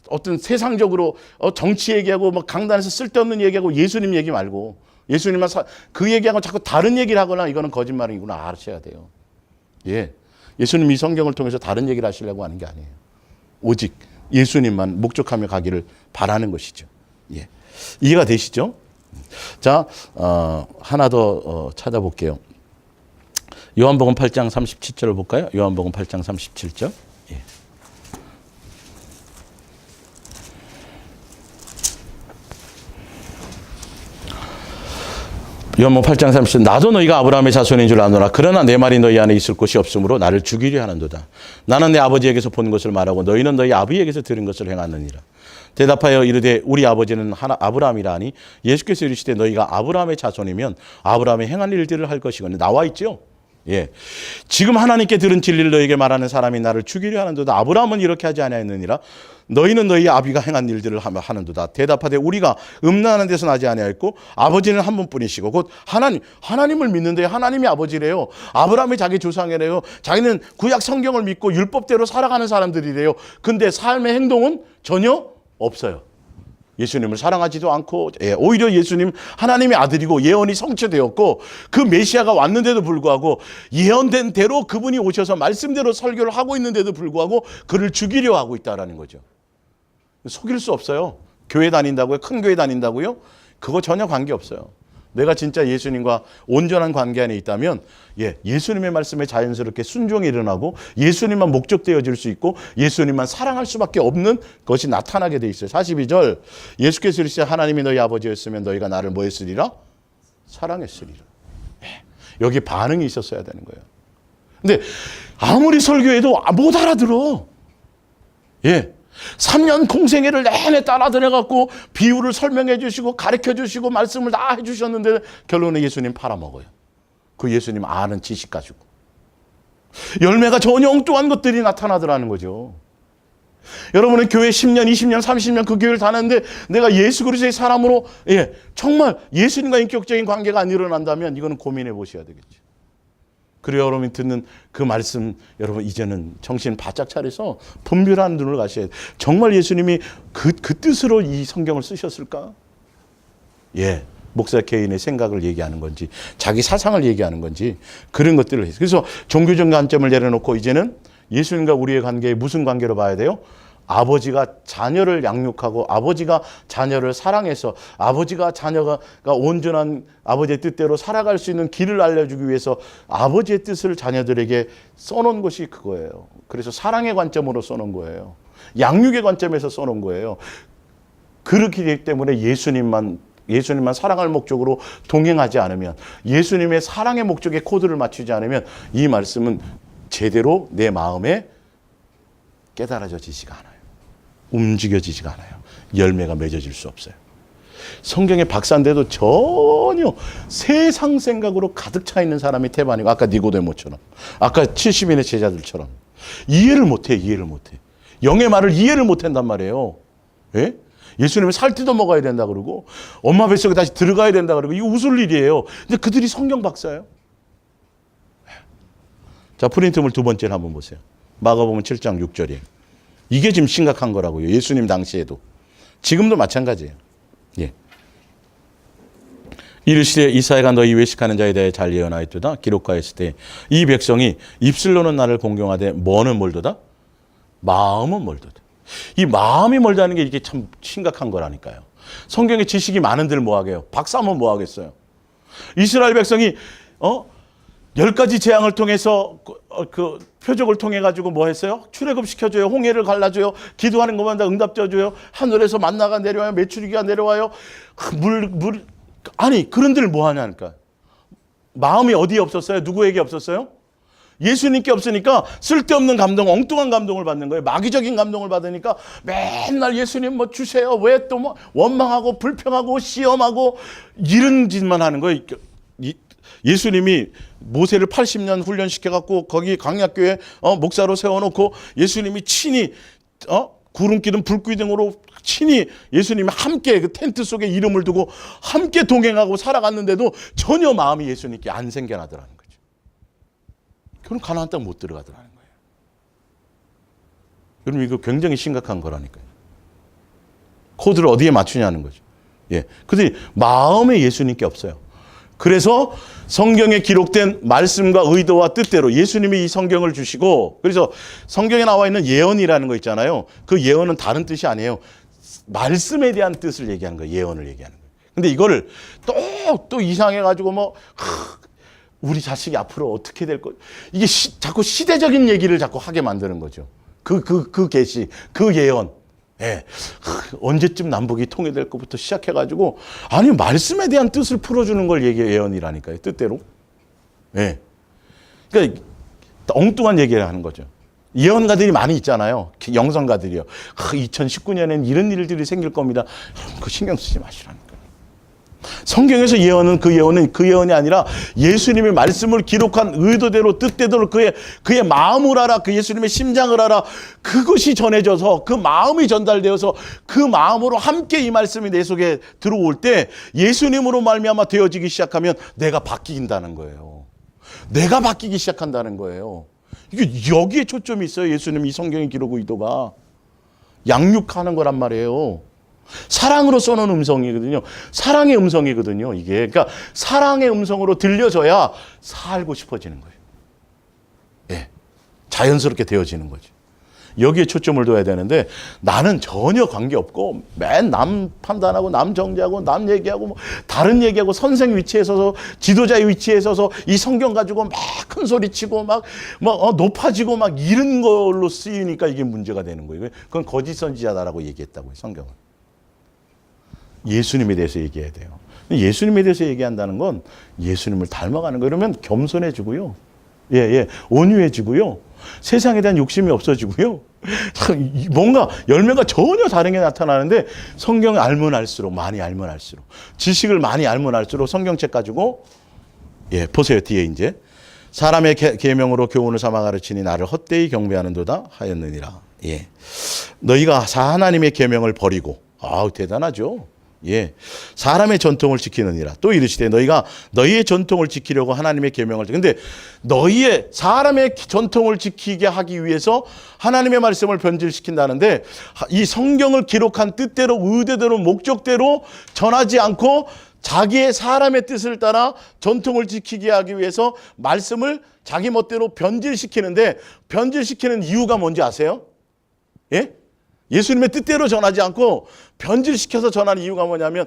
Speaker 1: 어떤 세상적으로 정치 얘기하고 뭐 강단에서 쓸데없는 얘기하고 예수님 얘기 말고 예수님만 그 얘기하고 자꾸 다른 얘기를 하거나 이거는 거짓말이구나 아셔야 돼요. 예, 예수님이 성경을 통해서 다른 얘기를 하시려고 하는 게 아니에요. 오직 예수님만 목적하며 가기를 바라는 것이죠. 예. 이해가 되시죠? 자, 하나 더 찾아볼게요. 요한복음 8장 37절을 볼까요? 요한복음 8장 37절. 예. 요한복음 8장 30절 나도 너희가 아브라함의 자손인 줄 아노라. 그러나 내 말이 너희 안에 있을 곳이 없으므로 나를 죽이려 하는도다. 나는 내 아버지에게서 본 것을 말하고 너희는 너희 아비에게서 들은 것을 행하느니라. 대답하여 이르되 우리 아버지는 아브라함이라 하니 예수께서 이르시되 너희가 아브라함의 자손이면 아브라함의 행한 일들을 할 것이거늘. 나와 있죠. 예. 지금 하나님께 들은 진리를 너에게 말하는 사람이 나를 죽이려 하는도다. 아브라함은 이렇게 하지 아니하였느니라. 너희는 너희 아비가 행한 일들을 하는도다. 대답하되 우리가 음란한 데서 나지 아니하였고 아버지는 한 분뿐이시고 곧 하나님을 믿는데 하나님이 아버지래요. 아브라함이 자기 조상이래요. 자기는 구약 성경을 믿고 율법대로 살아가는 사람들이래요. 근데 삶의 행동은 전혀 없어요. 예수님을 사랑하지도 않고, 오히려 예수님 하나님의 아들이고 예언이 성취되었고 그 메시아가 왔는데도 불구하고 예언된 대로 그분이 오셔서 말씀대로 설교를 하고 있는데도 불구하고 그를 죽이려 하고 있다는 거죠. 속일 수 없어요. 교회 다닌다고요? 큰 교회 다닌다고요? 그거 전혀 관계없어요. 내가 진짜 예수님과 온전한 관계 안에 있다면 예수님의 말씀에 자연스럽게 순종이 일어나고 예수님만 목적되어질 수 있고 예수님만 사랑할 수밖에 없는 것이 나타나게 돼 있어요. 42절 예수께서 이르시되 하나님이 너희 아버지였으면 너희가 나를 뭐 했으리라? 사랑했으리라. 여기 반응이 있었어야 되는 거예요. 근데 아무리 설교해도 못 알아들어. 3년 공생애를 내내 따라 들어갖고 비유를 설명해 주시고 가르쳐 주시고 말씀을 다 해주셨는데 결론은 예수님 팔아먹어요. 그 예수님 아는 지식 가지고. 열매가 전혀 엉뚱한 것들이 나타나더라는 거죠. 여러분은 교회 10년, 20년, 30년 그 교회를 다녔는데 내가 예수 그리스도의 사람으로 정말 예수님과 인격적인 관계가 안 일어난다면 이거는 고민해 보셔야 되겠죠. 그리고 여러분이 듣는 그 말씀 여러분 이제는 정신 바짝 차려서 분별하는 눈을 가셔야 돼요. 정말 예수님이 그 뜻으로 이 성경을 쓰셨을까? 목사 개인의 생각을 얘기하는 건지 자기 사상을 얘기하는 건지 그런 것들을 해서 그래서 종교적 관점을 내려놓고 이제는 예수님과 우리의 관계에 무슨 관계로 봐야 돼요? 아버지가 자녀를 양육하고 아버지가 자녀를 사랑해서 아버지가 자녀가 온전한 아버지의 뜻대로 살아갈 수 있는 길을 알려주기 위해서 아버지의 뜻을 자녀들에게 써놓은 것이 그거예요. 그래서 사랑의 관점으로 써놓은 거예요. 양육의 관점에서 써놓은 거예요. 그렇기 때문에 예수님만 사랑할 목적으로 동행하지 않으면 예수님의 사랑의 목적에 코드를 맞추지 않으면 이 말씀은 제대로 내 마음에 깨달아지지가 않아요. 움직여지지가 않아요. 열매가 맺어질 수 없어요. 성경의 박사인데도 전혀 세상 생각으로 가득 차 있는 사람이 태반이고 아까 니고데모처럼 아까 70인의 제자들처럼 이해를 못해. 영의 말을 이해를 못한단 말이에요. 예수님은 살 뜯어 먹어야 된다 그러고 엄마 뱃속에 다시 들어가야 된다 그러고 이거 웃을 일이에요. 근데 그들이 성경 박사예요. 자, 프린트물 두 번째를 한번 보세요. 마가복음 7장 6절이에요. 이게 지금 심각한 거라고요. 예수님 당시에도. 지금도 마찬가지예요. 이르시되 이사야가 너희 외식하는 자에 대해 잘 예언하였도다. 기록하였을 때 이 백성이 입술로는 나를 공경하되 뭐는 멀도다? 마음은 멀도다. 이 마음이 멀다는 게 이게 참 심각한 거라니까요. 성경에 지식이 많은들 뭐하게요? 박사면 뭐하겠어요? 이스라엘 백성이 10가지 재앙을 통해서 그 표적을 통해 가지고 뭐 했어요? 출애굽시켜줘요. 홍해를 갈라줘요. 기도하는 것만 다 응답져줘요. 하늘에서 만나가 내려와요. 메추리기가 내려와요. 아니 그런들 뭐 하냐니까. 마음이 어디에 없었어요? 누구에게 없었어요? 예수님께 없으니까 쓸데없는 감동, 엉뚱한 감동을 받는 거예요. 마귀적인 감동을 받으니까 맨날 예수님 뭐 주세요. 왜 또 뭐 원망하고 불평하고 시험하고 이런 짓만 하는 거예요. 예수님이 모세를 80년 훈련시켜갖고 거기 강약교회 목사로 세워놓고 예수님이 친히 구름기둥 불기둥으로 친히 예수님이 함께 그 텐트 속에 이름을 두고 함께 동행하고 살아갔는데도 전혀 마음이 예수님께 안 생겨나더라는 거죠. 그럼 가나안 땅 못 들어가더라는 거예요. 여러분 이거 굉장히 심각한 거라니까요. 코드를 어디에 맞추냐는 거죠. 그들이 마음에 예수님께 없어요. 그래서 성경에 기록된 말씀과 의도와 뜻대로 예수님이 이 성경을 주시고 그래서 성경에 나와 있는 예언이라는 거 있잖아요. 그 예언은 다른 뜻이 아니에요. 말씀에 대한 뜻을 얘기하는 거예요. 예언을 얘기하는 거예요. 근데 이거를 또 이상해가지고 우리 자식이 앞으로 어떻게 될 거 이게 자꾸 시대적인 얘기를 자꾸 하게 만드는 거죠. 그 계시, 그 예언. 예. 언제쯤 남북이 통일될 것부터 시작해가지고, 아니, 말씀에 대한 뜻을 풀어주는 걸 예언이라니까요. 뜻대로. 예. 그러니까 엉뚱한 얘기를 하는 거죠. 예언가들이 많이 있잖아요. 영성가들이요. 2019년엔 이런 일들이 생길 겁니다. 그 신경 쓰지 마시라니까요. 성경에서 예언은 그 예언이 아니라 예수님의 말씀을 기록한 의도대로 뜻대로 그의 마음을 알아, 그 예수님의 심장을 알아, 그것이 전해져서 그 마음이 전달되어서 그 마음으로 함께 이 말씀이 내 속에 들어올 때 예수님으로 말미암아 되어지기 시작하면 내가 바뀐다는 거예요. 내가 바뀌기 시작한다는 거예요. 이게 여기에 초점이 있어요. 예수님 이 성경의 기록 의도가 양육하는 거란 말이에요. 사랑으로 써놓은 음성이거든요. 사랑의 음성이거든요. 이게 그러니까 사랑의 음성으로 들려져야 살고 싶어지는 거예요. 예, 자연스럽게 되어지는 거죠. 여기에 초점을 둬야 되는데 나는 전혀 관계없고 맨 남 판단하고 남 정죄하고 남 얘기하고 뭐 다른 얘기하고 선생 위치에 서서 지도자의 위치에 서서 이 성경 가지고 막 큰 소리치고 막 높아지고 막 이런 걸로 쓰이니까 이게 문제가 되는 거예요. 그건 거짓 선지자다라고 얘기했다고요. 성경은. 예수님에 대해서 얘기해야 돼요. 예수님에 대해서 얘기한다는 건 예수님을 닮아가는 거예요. 그러면 겸손해지고요. 온유해지고요. 세상에 대한 욕심이 없어지고요. 뭔가 열매가 전혀 다르게 나타나는데 성경을 알면 알수록, 많이 알면 알수록, 지식을 많이 알면 알수록 성경책 가지고 보세요. 뒤에 이제 사람의 계명으로 교훈을 삼아 가르치니 나를 헛되이 경배하는도다 하였느니라. 너희가 하나님의 계명을 버리고, 대단하죠. 사람의 전통을 지키느니라. 또 이르시되 너희가 너희의 전통을 지키려고 하나님의 계명을. 근데 너희의 사람의 전통을 지키게 하기 위해서 하나님의 말씀을 변질시킨다는데 이 성경을 기록한 뜻대로 의도대로 목적대로 전하지 않고 자기의 사람의 뜻을 따라 전통을 지키게 하기 위해서 말씀을 자기 멋대로 변질시키는데 변질시키는 이유가 뭔지 아세요? 예수님의 뜻대로 전하지 않고 변질시켜서 전하는 이유가 뭐냐면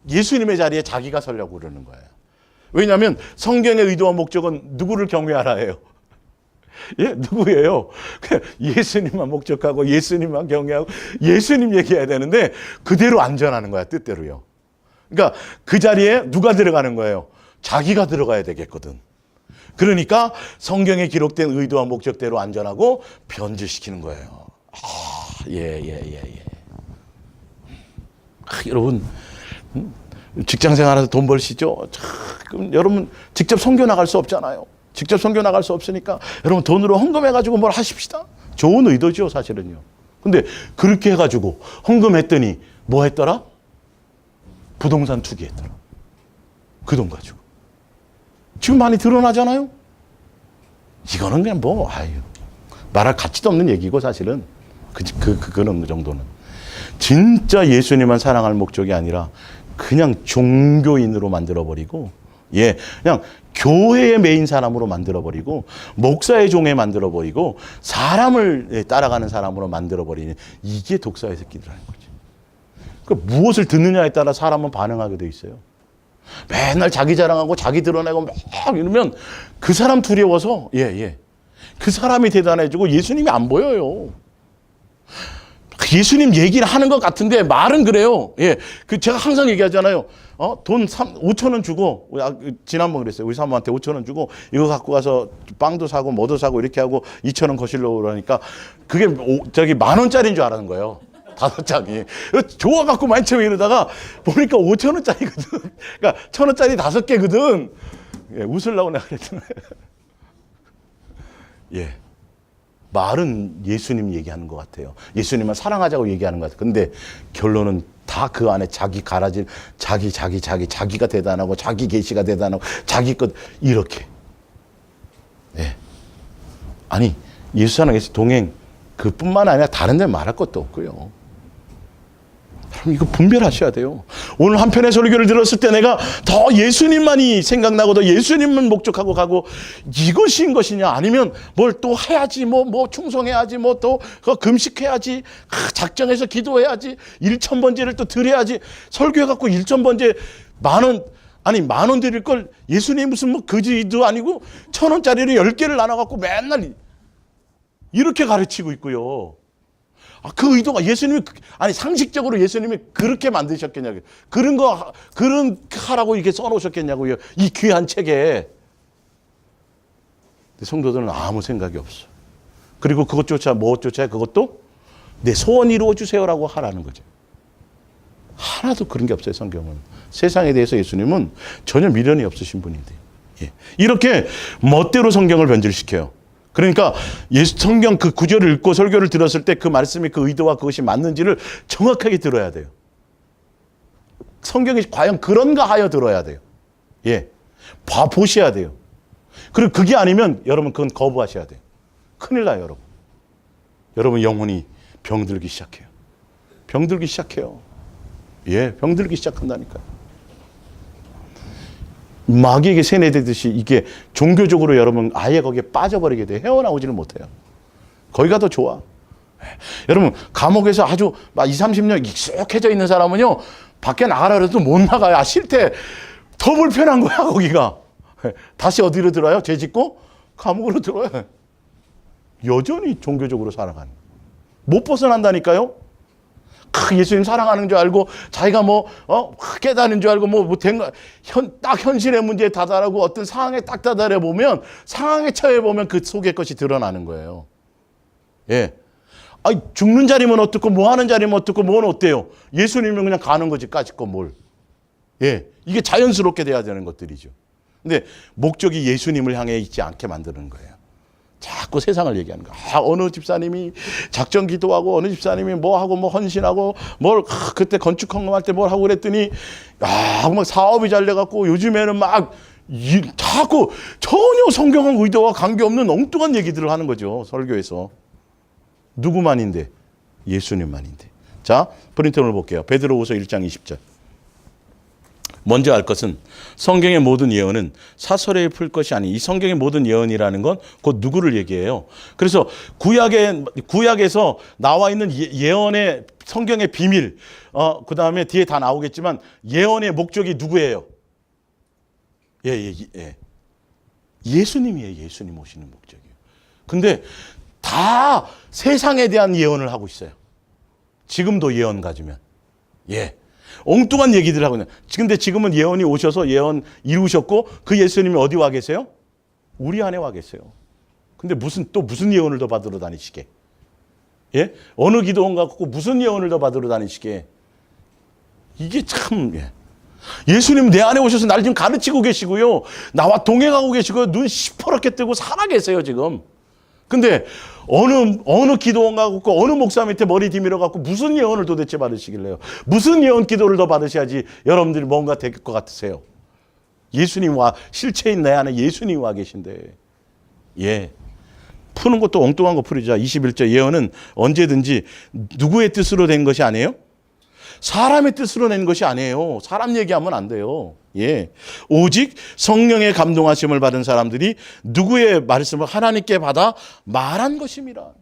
Speaker 1: 예수님의 자리에 자기가 서려고 그러는 거예요. 왜냐하면 성경의 의도와 목적은 누구를 경외하라예요. 누구예요? 예수님만 목적하고 예수님만 경외하고 예수님 얘기해야 되는데 그대로 안 전하는 거야. 뜻대로요. 그러니까 그 자리에 누가 들어가는 거예요? 자기가 들어가야 되겠거든. 그러니까 성경에 기록된 의도와 목적대로 안 전하고 변질시키는 거예요. 여러분 직장 생활에서 돈 벌시죠? 그럼 여러분 직접 선교 나갈 수 없잖아요. 직접 선교 나갈 수 없으니까 여러분 돈으로 헌금해가지고 뭘 하십시다. 좋은 의도죠, 사실은요. 근데 그렇게 해가지고 헌금했더니 뭐 했더라? 부동산 투기했더라. 그 돈 가지고. 지금 많이 드러나잖아요. 이거는 그냥 말할 가치도 없는 얘기고 사실은 그런 정도는 진짜 예수님만 사랑할 목적이 아니라 그냥 종교인으로 만들어버리고 그냥 교회의 메인 사람으로 만들어버리고 목사의 종에 만들어버리고 사람을 따라가는 사람으로 만들어버리는 이게 독사의 새끼들이라는 거지. 그러니까 무엇을 듣느냐에 따라 사람은 반응하게 돼 있어요. 맨날 자기 자랑하고 자기 드러내고 막 이러면 그 사람 두려워서 그 사람이 대단해지고 예수님이 안 보여요. 예수님 얘기를 하는 것 같은데 말은 그래요. 제가 항상 얘기하잖아요. 돈 5천 원 주고, 지난번 그랬어요. 우리 사모한테 5천 원 주고, 이거 갖고 가서 빵도 사고, 뭐도 사고, 이렇게 하고 2천 원 거실로 그러니까, 그게 10,000원짜리인 줄 알았는 거예요. 5장이. 좋아갖고 맨 처음에 이러다가, 보니까 5,000원짜리거든. 그러니까 1,000원짜리 5개거든. 웃으려고 내가 그랬잖아요. 말은 예수님 얘기하는 것 같아요. 예수님을 사랑하자고 얘기하는 것 같아요. 근데 결론은 다 그 안에 자기 가라질, 자기가 대단하고, 자기 계시가 대단하고, 자기 것, 이렇게. 아니, 예수 사랑에서 동행, 그뿐만 아니라 다른 데 말할 것도 없고요. 그럼 이거 분별하셔야 돼요. 오늘 한편의 설교를 들었을 때 내가 더 예수님만이 생각나고 더 예수님만 목적하고 가고 이것인 것이냐 아니면 뭘 또 해야지 뭐 충성해야지 뭐 또 금식해야지 작정해서 기도해야지 1,000번제를 또 드려야지 설교해갖고 1,000번제 10,000원 드릴 걸 예수님 무슨 뭐 거지도 아니고 1,000원짜리를 10개를 나눠갖고 맨날 이렇게 가르치고 있고요. 그 의도가 예수님이 아니 상식적으로 예수님이 그렇게 만드셨겠냐고요. 그런 하라고 이렇게 써놓으셨겠냐고요. 이 귀한 책에. 근데 성도들은 아무 생각이 없어. 그리고 그것조차 무엇조차 그것도 내 소원 이루어 주세요라고 하라는 거죠. 하나도 그런 게 없어요. 성경은. 세상에 대해서 예수님은 전혀 미련이 없으신 분인데. 예. 이렇게 멋대로 성경을 변질시켜요. 그러니까 성경 그 구절을 읽고 설교를 들었을 때 그 말씀이 그 의도와 그것이 맞는지를 정확하게 들어야 돼요. 성경이 과연 그런가 하여 들어야 돼요. 예. 보셔야 돼요. 그리고 그게 아니면 여러분 그건 거부하셔야 돼요. 큰일 나요, 여러분. 여러분 영혼이 병들기 시작해요. 병들기 시작해요. 예, 병들기 시작한다니까요. 마귀에게 세뇌되듯이 이게 종교적으로 여러분 아예 거기에 빠져버리게 돼요. 헤어나오지를 못해요. 거기가 더 좋아. 여러분 감옥에서 아주 20, 30년 익숙해져 있는 사람은요. 밖에 나가라 그래도 못 나가요. 아, 싫대. 더 불편한 거야 거기가. 다시 어디로 들어요? 죄 짓고 감옥으로 들어요. 여전히 종교적으로 살아가는. 못 벗어난다니까요. 예수님 사랑하는 줄 알고 자기가 깨닫는 줄 알고 딱 현실의 문제에 다다르고 어떤 상황에 딱 다다려 보면 상황에 처해 보면 그 속의 것이 드러나는 거예요. 예. 아니, 죽는 자리면 어떻고 뭐 하는 자리면 어떻고 뭐는 어때요? 예수님은 그냥 가는 거지 까짓 거 뭘. 예. 이게 자연스럽게 돼야 되는 것들이죠. 근데 목적이 예수님을 향해 있지 않게 만드는 거예요. 자꾸 세상을 얘기하는 거야. 어느 집사님이 작전 기도하고 어느 집사님이 뭐 하고 뭐 헌신하고 그때 건축 헌금할 때 뭘 하고 그랬더니 막 사업이 잘 돼갖고 요즘에는 막 자꾸 전혀 성경과 의도와 관계없는 엉뚱한 얘기들을 하는 거죠. 설교에서. 누구만인데? 예수님만인데. 자, 프린트를 볼게요. 베드로후서 1장 20절. 먼저 알 것은 성경의 모든 예언은 사설에 풀 것이 아니 이 성경의 모든 예언이라는 건 곧 누구를 얘기해요. 그래서 구약에서 나와 있는 예언의 성경의 비밀, 그 다음에 뒤에 다 나오겠지만 예언의 목적이 누구예요? 예. 예수님이에요. 예수님 오시는 목적이에요. 근데 다 세상에 대한 예언을 하고 있어요. 지금도 예언 가지면. 예. 엉뚱한 얘기들을 하고 있는. 근데 지금은 예언이 오셔서 예언 이루셨고 그 예수님이 어디 와 계세요? 우리 안에 와 계세요. 근데 무슨 예언을 더 받으러 다니시게? 예? 어느 기도원 갖고 무슨 예언을 더 받으러 다니시게? 이게 참, 예. 예수님 내 안에 오셔서 날 지금 가르치고 계시고요. 나와 동행하고 계시고요. 눈 시퍼렇게 뜨고 살아 계세요, 지금. 근데 어느 기도원 갖고 어느 목사 밑에 머리 디밀어 갖고 무슨 예언을 도대체 받으시길래요? 무슨 예언 기도를 더 받으셔야지 여러분들이 뭔가 될 것 같으세요? 예수님 실체인 내 안에 예수님 와 계신데. 예. 푸는 것도 엉뚱한 거 풀이자. 21절 예언은 언제든지 누구의 뜻으로 된 것이 아니에요? 사람의 뜻으로 낸 것이 아니에요. 사람 얘기하면 안 돼요. 예. 오직 성령의 감동하심을 받은 사람들이 누구의 말씀을 하나님께 받아 말한 것임이라.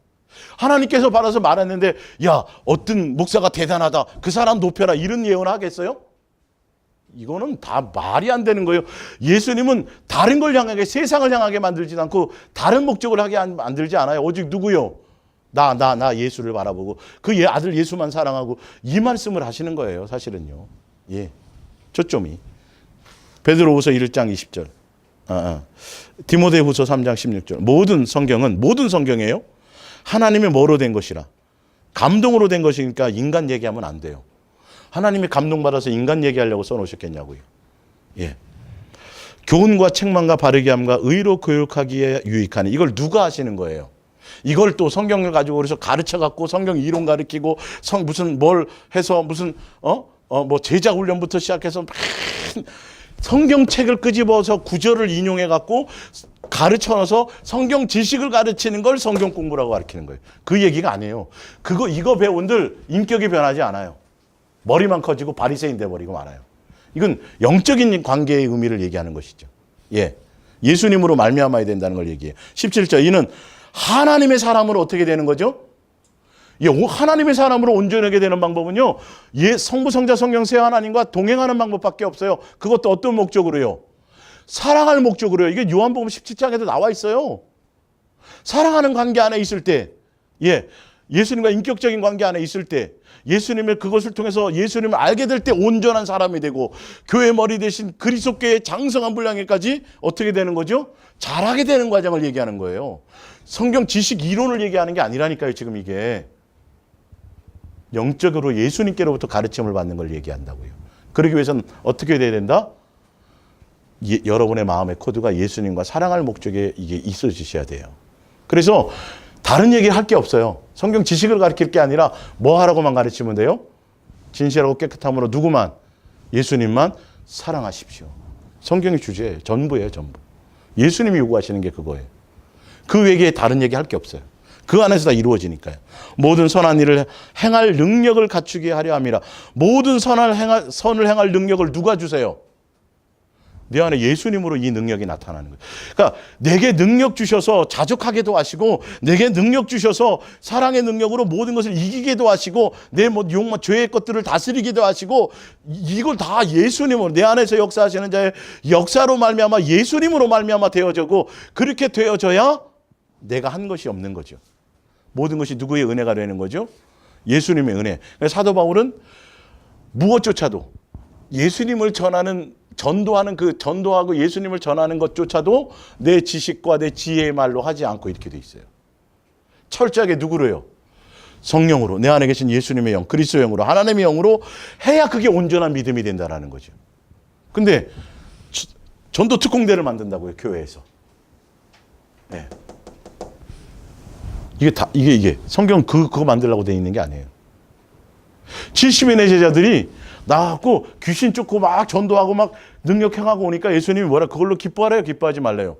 Speaker 1: 하나님께서 받아서 말했는데 야, 어떤 목사가 대단하다. 그 사람 높여라. 이런 예언을 하겠어요? 이거는 다 말이 안 되는 거예요. 예수님은 다른 걸 향하게 세상을 향하게 만들지 않고 다른 목적을 하게 만들지 않아요. 오직 누구요? 나 예수를 바라보고 그 아들 예수만 사랑하고 이 말씀을 하시는 거예요. 사실은요. 예. 초점이. 베드로후서 1장 20절. 디모데후서 3장 16절. 모든 성경이에요. 하나님의 뭐로 된 것이라. 감동으로 된 것이니까 인간 얘기하면 안 돼요. 하나님이 감동받아서 인간 얘기하려고 써놓으셨겠냐고요. 예. 교훈과 책망과 바르게 함과 의로 교육하기에 유익하니 이걸 누가 하시는 거예요? 이걸 또 성경을 가지고 그래서 가르쳐 갖고 성경 이론 가르치고 무슨 뭘 해서 무슨 뭐 제자 훈련부터 시작해서 성경책을 끄집어서 구절을 인용해 갖고 가르쳐 놔서 성경 지식을 가르치는 걸 성경 공부라고 가르치는 거예요. 그 얘기가 아니에요. 이거 배운들 인격이 변하지 않아요. 머리만 커지고 바리새인 돼 버리고 말아요. 이건 영적인 관계의 의미를 얘기하는 것이죠. 예. 예수님으로 말미암아야 된다는 걸 얘기해요. 17절 이는 하나님의 사람으로 어떻게 되는 거죠? 하나님의 사람으로 온전하게 되는 방법은요. 성부, 성자, 성령 세 하나님과 동행하는 방법밖에 없어요. 그것도 어떤 목적으로요? 사랑할 목적으로요. 이게 요한복음 17장에도 나와 있어요. 사랑하는 관계 안에 있을 때 예수님과 인격적인 관계 안에 있을 때, 예수님의 그것을 통해서 예수님을 알게 될 때 온전한 사람이 되고, 교회 머리 대신 그리스도교의 장성한 분량에까지 어떻게 되는 거죠? 자라게 되는 과정을 얘기하는 거예요. 성경 지식 이론을 얘기하는 게 아니라니까요. 지금 이게 영적으로 예수님께로부터 가르침을 받는 걸 얘기한다고요. 그러기 위해서는 어떻게 돼야 된다? 여러분의 마음의 코드가 예수님과 사랑할 목적에 이게 있어지셔야 돼요. 그래서 다른 얘기 할 게 없어요. 성경 지식을 가르칠 게 아니라 뭐 하라고만 가르치면 돼요? 진실하고 깨끗함으로 누구만? 예수님만 사랑하십시오. 성경의 주제예요. 전부예요. 전부. 예수님이 요구하시는 게 그거예요. 그 외에 다른 얘기 할 게 없어요. 그 안에서 다 이루어지니까요. 모든 선한 일을 행할 능력을 갖추게 하려 함이라. 모든 선을 행할 능력을 누가 주세요? 내 안에 예수님으로 이 능력이 나타나는 거예요. 그러니까 내게 능력 주셔서 자족하게도 하시고, 내게 능력 주셔서 사랑의 능력으로 모든 것을 이기게도 하시고, 내 욕망, 죄의 것들을 다스리기도 하시고, 이걸 다 예수님으로, 내 안에서 역사하시는 자의 역사로 말미암아 예수님으로 말미암아 되어지고, 그렇게 되어져야 내가 한 것이 없는 거죠. 모든 것이 누구의 은혜가 되는 거죠? 예수님의 은혜. 사도 바울은 무엇조차도 예수님을 전도하는 그 전도하고 예수님을 전하는 것조차도 내 지식과 내 지혜의 말로 하지 않고 이렇게 돼 있어요. 철저하게 누구로요? 성령으로, 내 안에 계신 예수님의 영, 그리스도의 영으로, 하나님의 영으로 해야 그게 온전한 믿음이 된다라는 거죠. 근데 전도 특공대를 만든다고요, 교회에서. 네. 이게 성경 그거 만들려고 돼 있는 게 아니에요. 70인의 제자들이 나갖고 귀신 쫓고 막 전도하고 막 능력 행하고 오니까 예수님이 뭐라 그걸로 기뻐하래요? 기뻐하지 말래요?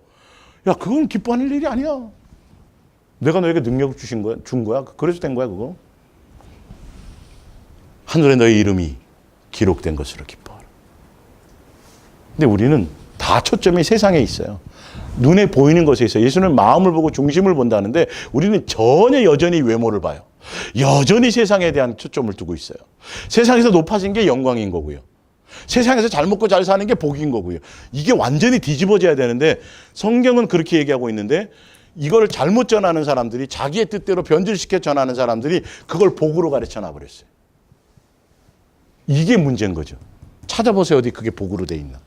Speaker 1: 야, 그건 기뻐하는 일이 아니야. 내가 너에게 능력을 준 거야. 그래서 된 거야, 그거. 하늘에 너의 이름이 기록된 것으로 기뻐하라. 근데 우리는 다 초점이 세상에 있어요. 눈에 보이는 것에 있어요. 예수는 마음을 보고 중심을 본다는데 우리는 전혀 여전히 외모를 봐요. 여전히 세상에 대한 초점을 두고 있어요. 세상에서 높아진 게 영광인 거고요. 세상에서 잘 먹고 잘 사는 게 복인 거고요. 이게 완전히 뒤집어져야 되는데 성경은 그렇게 얘기하고 있는데 이걸 잘못 전하는 사람들이 자기의 뜻대로 변질시켜 전하는 사람들이 그걸 복으로 가르쳐 놔버렸어요. 이게 문제인 거죠. 찾아보세요. 어디 그게 복으로 돼 있나.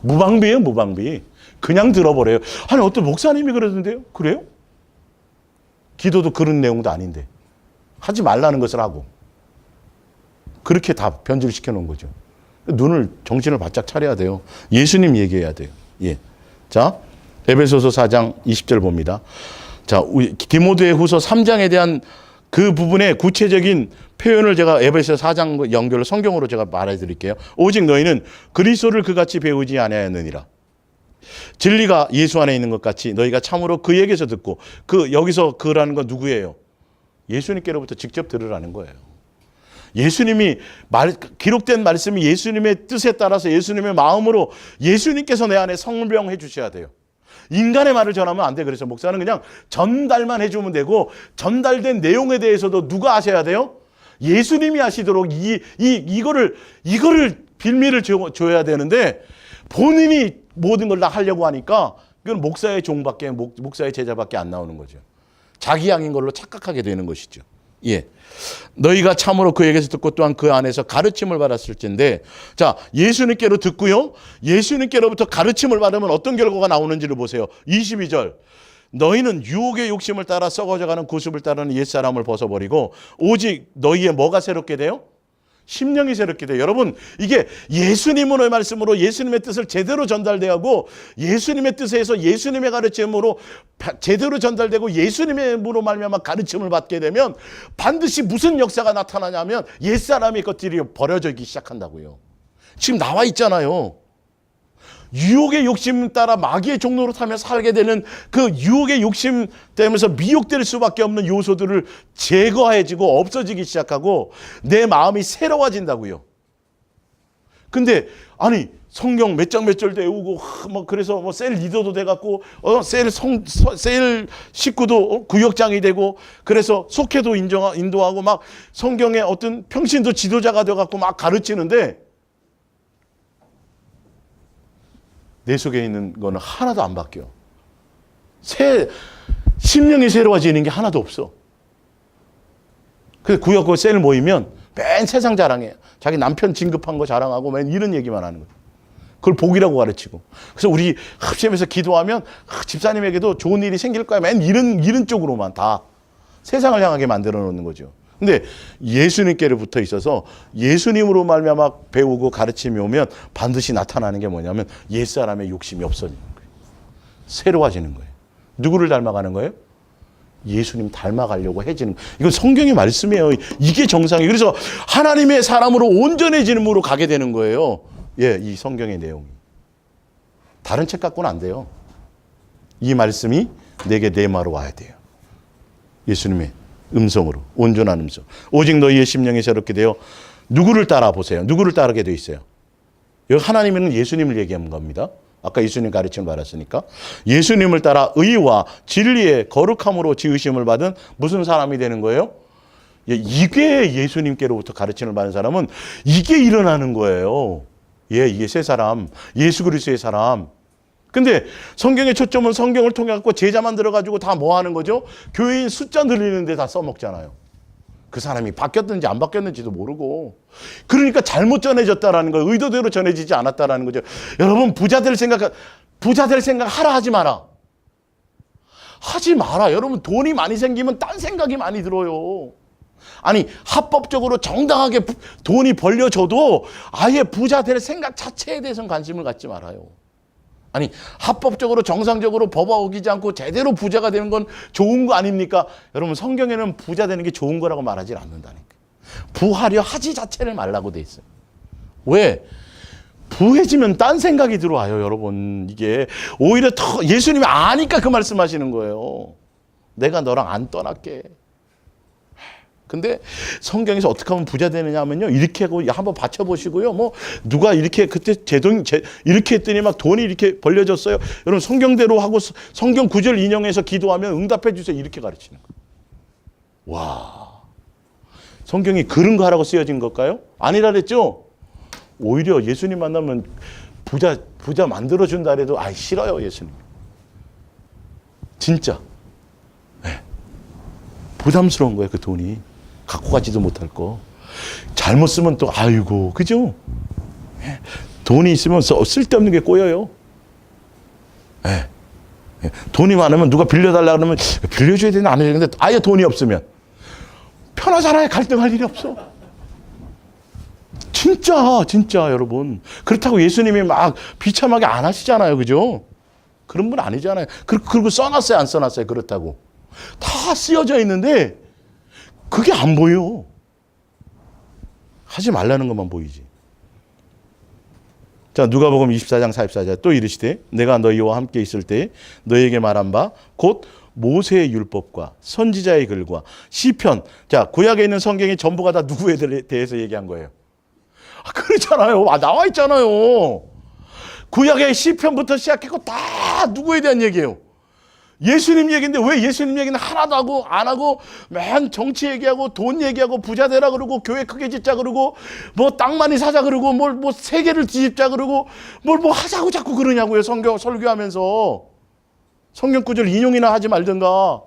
Speaker 1: 무방비예요. 무방비. 그냥 들어버려요. 아니 어떤 목사님이 그러던데요. 그래요? 기도도 그런 내용도 아닌데 하지 말라는 것을 하고 그렇게 다 변질시켜 놓은 거죠. 정신을 바짝 차려야 돼요. 예수님 얘기해야 돼요. 예. 자, 에베소서 4장 20절 봅니다. 자, 디모데 후서 3장에 대한 그 부분의 구체적인 표현을 제가 에베소서 4장 연결로 성경으로 제가 말해 드릴게요. 오직 너희는 그리스도를 그같이 배우지 아니하였느니라. 진리가 예수 안에 있는 것 같이 너희가 참으로 그에게서 듣고 여기서 그라는 건 누구예요? 예수님께로부터 직접 들으라는 거예요. 예수님이 기록된 말씀이 예수님의 뜻에 따라서 예수님의 마음으로 예수님께서 내 안에 성명해 주셔야 돼요. 인간의 말을 전하면 안 돼. 그래서 목사는 그냥 전달만 해주면 되고 전달된 내용에 대해서도 누가 하셔야 돼요? 예수님이 하시도록 이거를 빌미를 줘야 되는데 본인이 모든 걸 다 하려고 하니까 그건 목사의 종밖에 목사의 제자밖에 안 나오는 거죠. 자기 양인 걸로 착각하게 되는 것이죠. 예. 너희가 참으로 그에게서 듣고 또한 그 안에서 가르침을 받았을진데 자, 예수님께로 듣고요. 예수님께로부터 가르침을 받으면 어떤 결과가 나오는지를 보세요. 22절. 너희는 유혹의 욕심을 따라 썩어져가는 구습을 따르는 옛사람을 벗어버리고 오직 너희의 뭐가 새롭게 돼요? 심령이 새롭게 돼요. 여러분 이게 예수님의 말씀으로 예수님의 뜻을 제대로 전달되고 예수님의 뜻에서 예수님의 가르침으로 제대로 전달되고 예수님으로 말미암아 가르침을 받게 되면 반드시 무슨 역사가 나타나냐면 옛사람의 것들이 버려지기 시작한다고요. 지금 나와 있잖아요. 유혹의 욕심 따라 마귀의 종로로 타며 살게 되는 그 유혹의 욕심 때문에 미혹될 수밖에 없는 요소들을 제거해지고 없어지기 시작하고 내 마음이 새로워진다고요. 근데 아니 성경 몇 장 몇 절 외우고 그래서 셀 리더도 돼갖고 셀 식구도 구역장이 되고 그래서 속회도 인도하고 막 성경의 어떤 평신도 지도자가 돼갖고 막 가르치는데 내 속에 있는 거는 하나도 안 바뀌어. 심령이 새로워지는 게 하나도 없어. 그 구역구 셀 모이면 맨 세상 자랑해요. 자기 남편 진급한 거 자랑하고 맨 이런 얘기만 하는 거예요. 그걸 복이라고 가르치고. 그래서 우리 합심해서 기도하면 집사님에게도 좋은 일이 생길 거야. 맨 이런 쪽으로만 다 세상을 향하게 만들어 놓는 거죠. 근데 예수님께로 붙어 있어서 예수님으로 말미암아 배우고 가르침이 오면 반드시 나타나는 게 뭐냐면 옛사람의 욕심이 없어지는 거예요. 새로워지는 거예요. 누구를 닮아가는 거예요? 예수님 닮아가려고 해지는 거예요. 이건 성경의 말씀이에요. 이게 정상이에요. 그래서 하나님의 사람으로 온전해지는으로 가게 되는 거예요. 예, 이 성경의 내용이. 다른 책 갖고는 안 돼요. 이 말씀이 내게 내마로 와야 돼요. 예수님의 음성으로, 온전한 음성. 오직 너희의 심령이 새롭게 되어 누구를 따라 보세요. 누구를 따르게 돼 있어요. 여기 하나님은 예수님을 얘기한 겁니다. 아까 예수님 가르침을 받았으니까. 예수님을 따라 의와 진리의 거룩함으로 지으심을 받은 무슨 사람이 되는 거예요? 이게 예수님께로부터 가르침을 받은 사람은 이게 일어나는 거예요. 예, 이게 새 사람, 예수 그리스도의 사람. 근데 성경의 초점은 성경을 통해 갖고 제자 만들어 가지고 다 뭐 하는 거죠? 교회인 숫자 늘리는 데 다 써먹잖아요. 그 사람이 바뀌었는지 안 바뀌었는지도 모르고. 그러니까 잘못 전해졌다라는 거예요. 의도대로 전해지지 않았다라는 거죠. 여러분 부자 될 생각 하라 하지 마라. 하지 마라. 여러분 돈이 많이 생기면 딴 생각이 많이 들어요. 아니 합법적으로 정당하게 돈이 벌려져도 아예 부자 될 생각 자체에 대해서는 관심을 갖지 말아요. 아니 합법적으로 정상적으로 법 어기지 않고 제대로 부자가 되는 건 좋은 거 아닙니까? 여러분 성경에는 부자 되는 게 좋은 거라고 말하지 않는다니까. 부하려 하지 자체를 말라고 돼 있어요. 왜? 부해지면 딴 생각이 들어와요, 여러분. 이게 오히려 더 예수님이 아니까 그 말씀하시는 거예요. 내가 너랑 안 떠날게. 근데 성경에서 어떻게 하면 부자 되느냐 하면요. 이렇게 하고 한번 받쳐보시고요. 뭐 누가 이렇게 그때 이렇게 했더니 막 돈이 이렇게 벌려졌어요. 여러분 성경대로 하고 성경 구절 인용해서 기도하면 응답해 주세요. 이렇게 가르치는 거예요. 와. 성경이 그런 거 하라고 쓰여진 걸까요? 아니라 그랬죠. 오히려 예수님 만나면 부자 만들어준다 해도 싫어요, 예수님. 진짜. 네. 부담스러운 거예요, 그 돈이. 갖고 가지도 못할 거. 잘못 쓰면 또 아이고, 그죠? 네. 돈이 있으면 쓸데없는 게 꼬여요. 네. 네. 돈이 많으면 누가 빌려달라 그러면 빌려줘야 되나 안 해야 되는데 아예 돈이 없으면 편하잖아요. 갈등할 일이 없어. 진짜 여러분. 그렇다고 예수님이 막 비참하게 안 하시잖아요. 그죠? 그런 분 아니잖아요. 그리고 써놨어요? 안 써놨어요? 그렇다고. 다 쓰여져 있는데 그게 안 보여. 하지 말라는 것만 보이지. 자, 누가복음 24장 44절 또 이르시되 내가 너희와 함께 있을 때 너희에게 말한 바 곧 모세의 율법과 선지자의 글과 시편. 자, 구약에 있는 성경이 전부가 다 누구에 대해서 얘기한 거예요? 그렇잖아요. 나와 있잖아요. 구약의 시편부터 시작했고 다 누구에 대한 얘기예요? 예수님 얘기인데 왜 예수님 얘기는 하나도 안 하고 맨 정치 얘기하고 돈 얘기하고 부자 되라 그러고 교회 크게 짓자 그러고 뭐 땅 많이 사자 그러고 뭐 세계를 뒤집자 그러고 뭘 뭐 하자고 자꾸 그러냐고요. 성경 설교하면서. 성경 구절 인용이나 하지 말든가.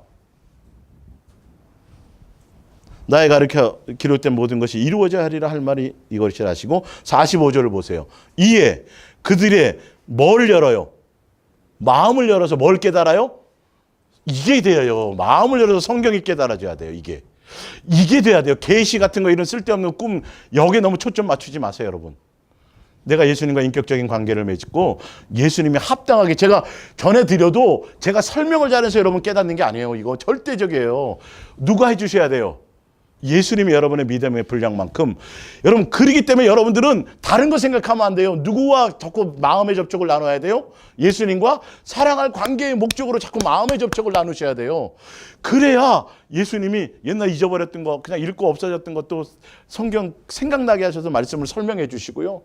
Speaker 1: 나의 가르쳐 기록된 모든 것이 이루어져야 하리라 할 말이 이것이라 하시고 45절을 보세요. 이에 그들의 뭘 열어요? 마음을 열어서 뭘 깨달아요? 이게 돼요. 마음을 열어서 성경이 깨달아져야 돼요. 이게 돼야 돼요. 계시 같은 거 이런 쓸데없는 꿈 여기에 너무 초점 맞추지 마세요, 여러분. 내가 예수님과 인격적인 관계를 맺고 예수님이 합당하게 제가 전해드려도 제가 설명을 잘해서 여러분 깨닫는 게 아니에요. 이거 절대적이에요. 누가 해주셔야 돼요? 예수님이 여러분의 믿음의 분량만큼. 여러분 그러기 때문에 여러분들은 다른 거 생각하면 안 돼요. 누구와 자꾸 마음의 접촉을 나눠야 돼요? 예수님과 사랑할 관계의 목적으로 자꾸 마음의 접촉을 나누셔야 돼요. 그래야 예수님이 옛날 잊어버렸던 거 그냥 읽고 없어졌던 것도 성경 생각나게 하셔서 말씀을 설명해 주시고요.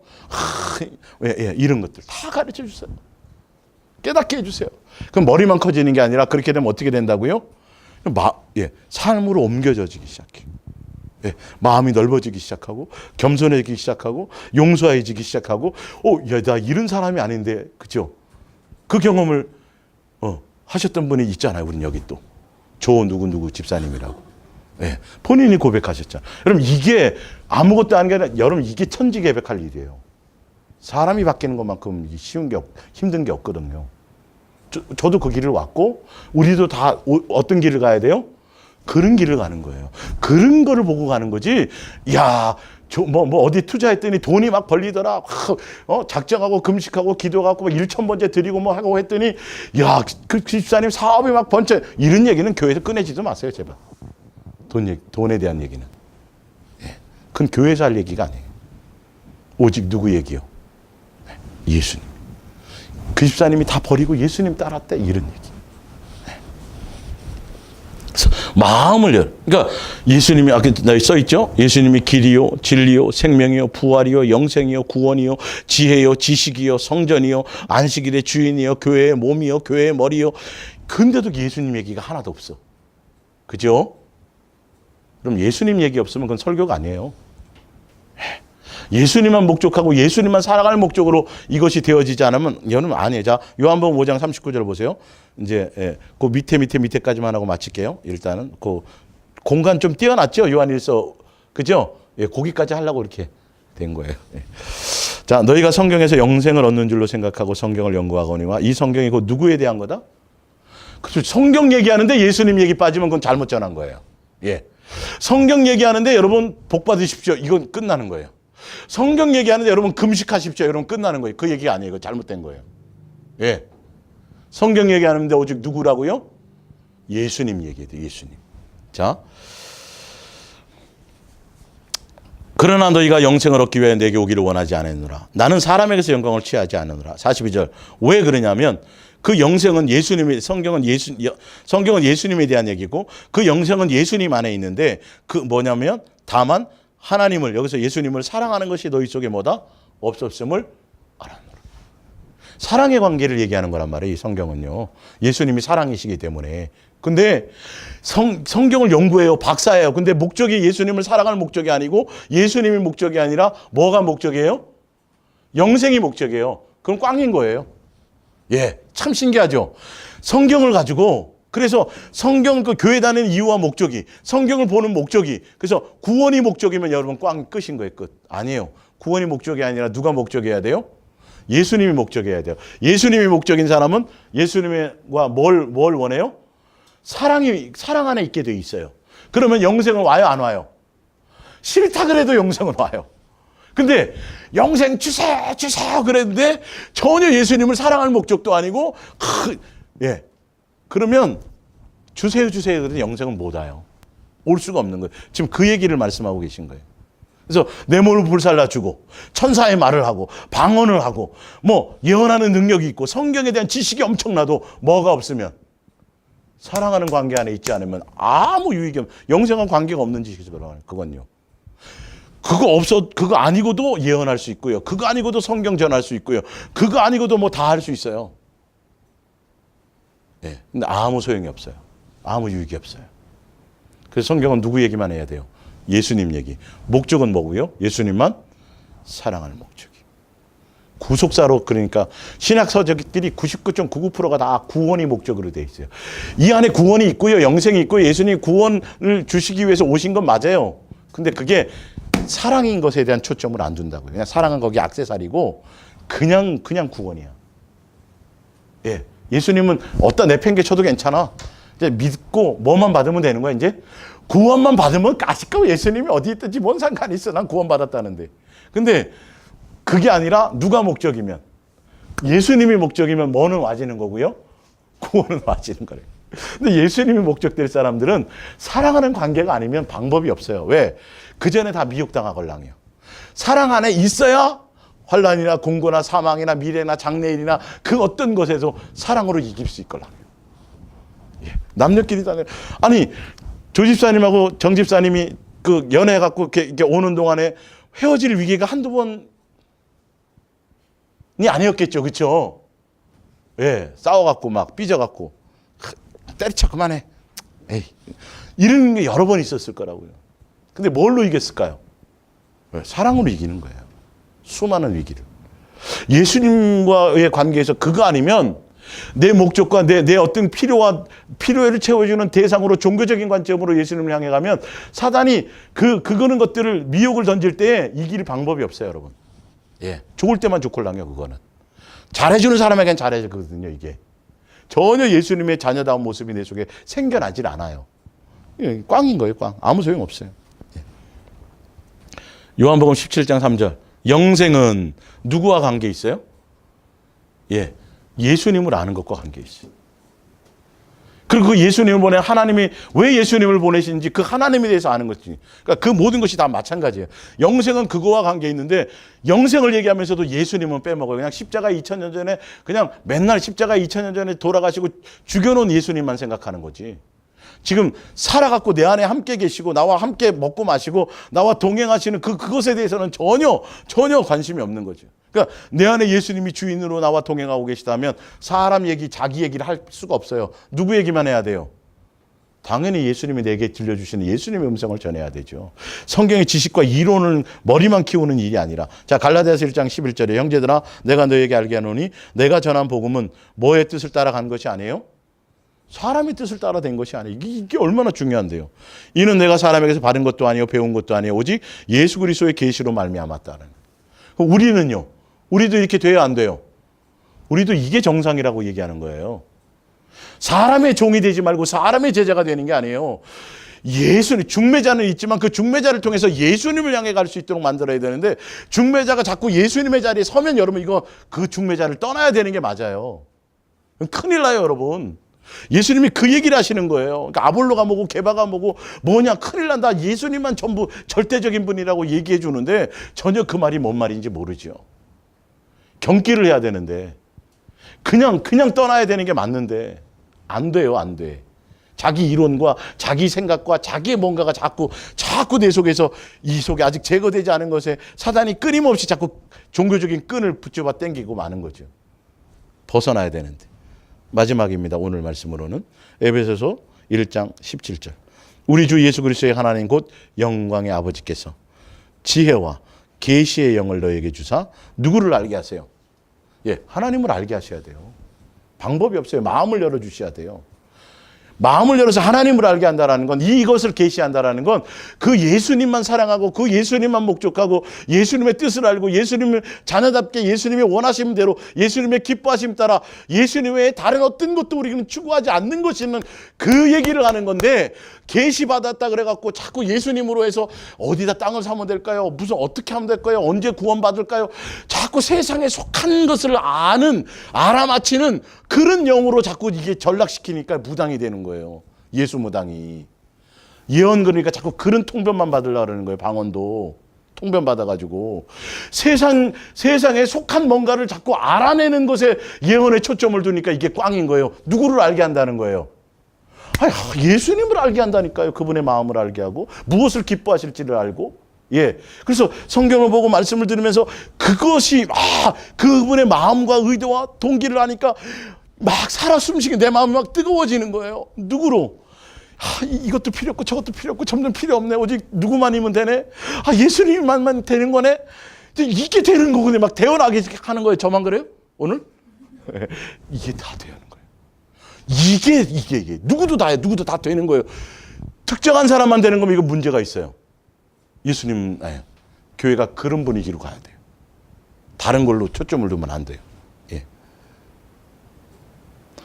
Speaker 1: 이런 것들 다 가르쳐 주세요. 깨닫게 해주세요. 그럼 머리만 커지는 게 아니라 그렇게 되면 어떻게 된다고요? 삶으로 옮겨져지기 시작해요. 마음이 넓어지기 시작하고 겸손해지기 시작하고 용서해지기 시작하고 나 이런 사람이 아닌데 그죠? 그 경험을 하셨던 분이 있잖아요. 우린 여기 또 조 누구 집사님이라고. 예, 본인이 고백하셨잖아요. 여러분 이게 아무것도 아닌 게 아니라 여러분 이게 천지개벽할 일이에요. 사람이 바뀌는 것만큼 힘든 게 없거든요. 저도 그 길을 왔고 우리도 다 어떤 길을 가야 돼요? 그런 길을 가는 거예요. 그런 거를 보고 가는 거지. 야, 어디 투자했더니 돈이 막 벌리더라. 작정하고 금식하고 기도하고 1,000번째 드리고 뭐 하고 했더니 야, 그 집사님 사업이 막 번쩍 이런 얘기는 교회에서 꺼내지도 마세요, 제발. 돈에 대한 얘기는. 예. 그건 교회에서 할 얘기가 아니에요. 오직 누구 얘기요? 네. 예수님. 그 집사님이 다 버리고 예수님 따랐대. 이런 얘기. 네. 그래서 마음을 열어. 그러니까 예수님이 아까 써 있죠? 예수님이 길이요, 진리요, 생명이요, 부활이요, 영생이요, 구원이요, 지혜요, 지식이요, 성전이요, 안식일의 주인이요, 교회의 몸이요, 교회의 머리요. 근데도 예수님 얘기가 하나도 없어. 그죠? 그럼 예수님 얘기 없으면 그건 설교가 아니에요. 예수님만 목적하고 예수님만 살아갈 목적으로 이것이 되어지지 않으면 여러분 아니에요. 자, 요한복음 5장 39절 보세요. 이제 그 밑에까지만 하고 마칠게요. 일단은 그 공간 좀 띄어놨죠. 요한일서 그죠? 예, 거기까지 하려고 이렇게 된 거예요. 예. 자, 너희가 성경에서 영생을 얻는 줄로 생각하고 성경을 연구하거니와 이 성경이 그 누구에 대한 거다? 그렇죠. 성경 얘기하는데 예수님 얘기 빠지면 그건 잘못 전한 거예요. 예. 성경 얘기하는데 여러분 복 받으십시오. 이건 끝나는 거예요. 성경 얘기하는데 여러분 금식하십시오. 여러분 끝나는 거예요. 그 얘기가 아니에요. 이거 잘못된 거예요. 예. 성경 얘기하는데 오직 누구라고요? 예수님 얘기해야 돼요. 예수님. 자. 그러나 너희가 영생을 얻기 위해 내게 오기를 원하지 않았노라. 나는 사람에게서 영광을 취하지 않으노라. 42절. 왜 그러냐면 그 영생은 성경은 예수님에 대한 얘기고 그 영생은 예수님 안에 있는데 그 뭐냐면 다만 하나님을 여기서 예수님을 사랑하는 것이 너희 속에 뭐다? 없었음을 알았노라. 사랑의 관계를 얘기하는 거란 말이에요. 이 성경은요. 예수님이 사랑이시기 때문에. 근데 성경을 연구해요. 박사예요. 근데 목적이 예수님을 사랑할 목적이 아니고 예수님이 목적이 아니라 뭐가 목적이에요? 영생이 목적이에요. 그럼 꽝인 거예요. 예, 참 신기하죠. 성경을 가지고 그래서 성경 그 교회 다니는 이유와 목적이 성경을 보는 목적이 그래서 구원이 목적이면 여러분 꽝 끝인 거예요. 끝. 아니에요. 구원이 목적이 아니라 누가 목적이어야 돼요? 예수님이 목적이어야 돼요. 예수님이 목적인 사람은 예수님과 뭘 원해요? 사랑 안에 있게 돼 있어요. 그러면 영생은 와요, 안 와요? 싫다 그래도 영생은 와요. 근데 영생 주세요 그랬는데 전혀 예수님을 사랑할 목적도 아니고 예. 그러면 주세요 그래도 영생은 못 와요. 올 수가 없는 거예요. 지금 그 얘기를 말씀하고 계신 거예요. 그래서 내 몸을 불살라주고 천사의 말을 하고 방언을 하고 뭐 예언하는 능력이 있고 성경에 대한 지식이 엄청나도 뭐가 없으면 사랑하는 관계 안에 있지 않으면 아무 유익이 없는 영생과 관계가 없는 짓이죠. 그건요. 그거 아니고도 예언할 수 있고요. 그거 아니고도 성경 전할 수 있고요. 그거 아니고도 뭐 다 할 수 있어요. 예. 근데 아무 소용이 없어요. 아무 유익이 없어요. 그래서 성경은 누구 얘기만 해야 돼요? 예수님 얘기. 목적은 뭐고요? 예수님만 사랑하는 목적이. 구속사로 그러니까 신약 서적들이 99.99%가 다 구원이 목적으로 돼 있어요. 이 안에 구원이 있고요. 영생이 있고요. 예수님이 구원을 주시기 위해서 오신 건 맞아요. 근데 그게 사랑인 것에 대한 초점을 안 둔다고요. 그냥 사랑은 거기 액세서리고 그냥 구원이야. 예. 예수님은 어디다 내팽개 쳐도 괜찮아. 이제 믿고 뭐만 받으면 되는 거야, 이제. 구원만 받으면 아쉽고 예수님이 어디 있든지 뭔 상관이 있어. 난 구원 받았다는데. 근데 그게 아니라 누가 목적이면 예수님이 목적이면 뭐는 와지는 거고요. 구원은 와지는 거래요. 근데 예수님이 목적될 사람들은 사랑하는 관계가 아니면 방법이 없어요. 왜? 그 전에 다 미혹당하걸랑해요. 사랑 안에 있어야 환난이나 공고나 사망이나 미래나 장래일이나 그 어떤 것에서 사랑으로 이길 수 있걸랑해요. 예. 남녀끼리 다 아니 조 집사님하고 정 집사님이 그 연애해갖고 이렇게 오는 동안에 헤어질 위기가 한두 번이 아니었겠죠, 그렇죠? 예, 싸워갖고 막 삐져갖고 때려쳐 그만해. 에이, 이런 게 여러 번 있었을 거라고요. 근데 뭘로 이겼을까요? 왜? 사랑으로 이기는 거예요. 수많은 위기를. 예수님과의 관계에서 그거 아니면 내 목적과 내 어떤 필요를 채워주는 대상으로 종교적인 관점으로 예수님을 향해 가면 사단이 그거는 것들을 미혹을 던질 때 이길 방법이 없어요, 여러분. 예. 좋을 때만 좋골랑요, 그거는. 잘해주는 사람에겐 잘해주거든요, 이게. 전혀 예수님의 자녀다운 모습이 내 속에 생겨나질 않아요. 예, 꽝인 거예요, 꽝. 아무 소용 없어요. 예. 요한복음 17장 3절. 영생은 누구와 관계 있어요? 예. 예수님을 아는 것과 관계 있어요. 그리고 그 예수님을 보내 하나님이 왜 예수님을 보내시는지 그 하나님에 대해서 아는 거지. 그러니까 그 모든 것이 다 마찬가지예요. 영생은 그거와 관계 있는데 영생을 얘기하면서도 예수님은 빼먹어요. 그냥 십자가 2000년 전에 그냥 맨날 십자가 2000년 전에 돌아가시고 죽여놓은 예수님만 생각하는 거지. 지금 살아갖고 내 안에 함께 계시고 나와 함께 먹고 마시고 나와 동행하시는 그것에 대해서는 전혀 관심이 없는 거죠. 그러니까 내 안에 예수님이 주인으로 나와 동행하고 계시다면 사람 얘기, 자기 얘기를 할 수가 없어요. 누구 얘기만 해야 돼요? 당연히 예수님이 내게 들려주시는 예수님의 음성을 전해야 되죠. 성경의 지식과 이론을 머리만 키우는 일이 아니라. 자, 갈라디아서 1장 11절에 형제들아 내가 너에게 알게 하노니 내가 전한 복음은 뭐의 뜻을 따라간 것이 아니에요? 사람의 뜻을 따라 된 것이 아니에요. 이게 얼마나 중요한데요. 이는 내가 사람에게서 받은 것도 아니요 배운 것도 아니요 오직 예수 그리스도의 계시로 말미암았다는. 우리는요. 우리도 이렇게 돼야 안 돼요. 우리도 이게 정상이라고 얘기하는 거예요. 사람의 종이 되지 말고 사람의 제자가 되는 게 아니에요. 예수님, 중매자는 있지만 그 중매자를 통해서 예수님을 향해 갈 수 있도록 만들어야 되는데 중매자가 자꾸 예수님의 자리에 서면 여러분 이거 그 중매자를 떠나야 되는 게 맞아요. 큰일 나요, 여러분. 예수님이 그 얘기를 하시는 거예요. 그러니까 아볼로가 뭐고 게바가 뭐냐 큰일 난다. 예수님만 전부 절대적인 분이라고 얘기해 주는데 전혀 그 말이 뭔 말인지 모르죠. 경기를 해야 되는데 그냥 떠나야 되는 게 맞는데 안 돼요, 안 돼. 자기 이론과 자기 생각과 자기의 뭔가가 자꾸 내 속에서 이 속에 아직 제거되지 않은 것에 사단이 끊임없이 자꾸 종교적인 끈을 붙잡아 당기고 마는 거죠. 벗어나야 되는데. 마지막입니다. 오늘 말씀으로는 에베소서 1장 17절. 우리 주 예수 그리스도의 하나님 곧 영광의 아버지께서 지혜와 계시의 영을 너에게 주사 누구를 알게 하세요? 예, 하나님을 알게 하셔야 돼요. 방법이 없어요. 마음을 열어주셔야 돼요. 마음을 열어서 하나님을 알게 한다는 건 이것을 계시한다는 건 그 예수님만 사랑하고 그 예수님만 목적하고 예수님의 뜻을 알고 예수님을 자녀답게 예수님의 원하심 대로 예수님의 기뻐하심 따라 예수님 외에 다른 어떤 것도 우리는 추구하지 않는 것이는 그 얘기를 하는 건데 계시받았다 그래갖고 자꾸 예수님으로 해서 어디다 땅을 사면 될까요? 무슨 어떻게 하면 될까요? 언제 구원받을까요? 자꾸 세상에 속한 것을 알아맞히는 그런 영으로 자꾸 이게 전락시키니까 무당이 되는 거예요. 예수 무당이. 예언 그러니까 자꾸 그런 통변만 받으려고 그러는 거예요. 방언도. 통변 받아가지고. 세상에 속한 뭔가를 자꾸 알아내는 것에 예언에 초점을 두니까 이게 꽝인 거예요. 누구를 알게 한다는 거예요. 예수님을 알게 한다니까요. 그분의 마음을 알게 하고 무엇을 기뻐하실지를 알고. 예. 그래서 성경을 보고 말씀을 들으면서 그것이 그분의 마음과 의도와 동기를 아니까 막 살아 숨쉬게 내 마음이 막 뜨거워지는 거예요. 누구로? 이것도 필요 없고 저것도 필요 없고 점점 필요 없네. 오직 누구만이면 되네. 예수님만 되는 거네. 이게 되는 거거든요. 막 태어나게 하는 거예요. 저만 그래요? 오늘? 이게 다 되는 거예요. 이게 누구도 다해. 누구도 다 되는 거예요. 특정한 사람만 되는 거면 이거 문제가 있어요. 예수님, 교회가 그런 분위기로 가야 돼요. 다른 걸로 초점을 두면 안 돼요. 예.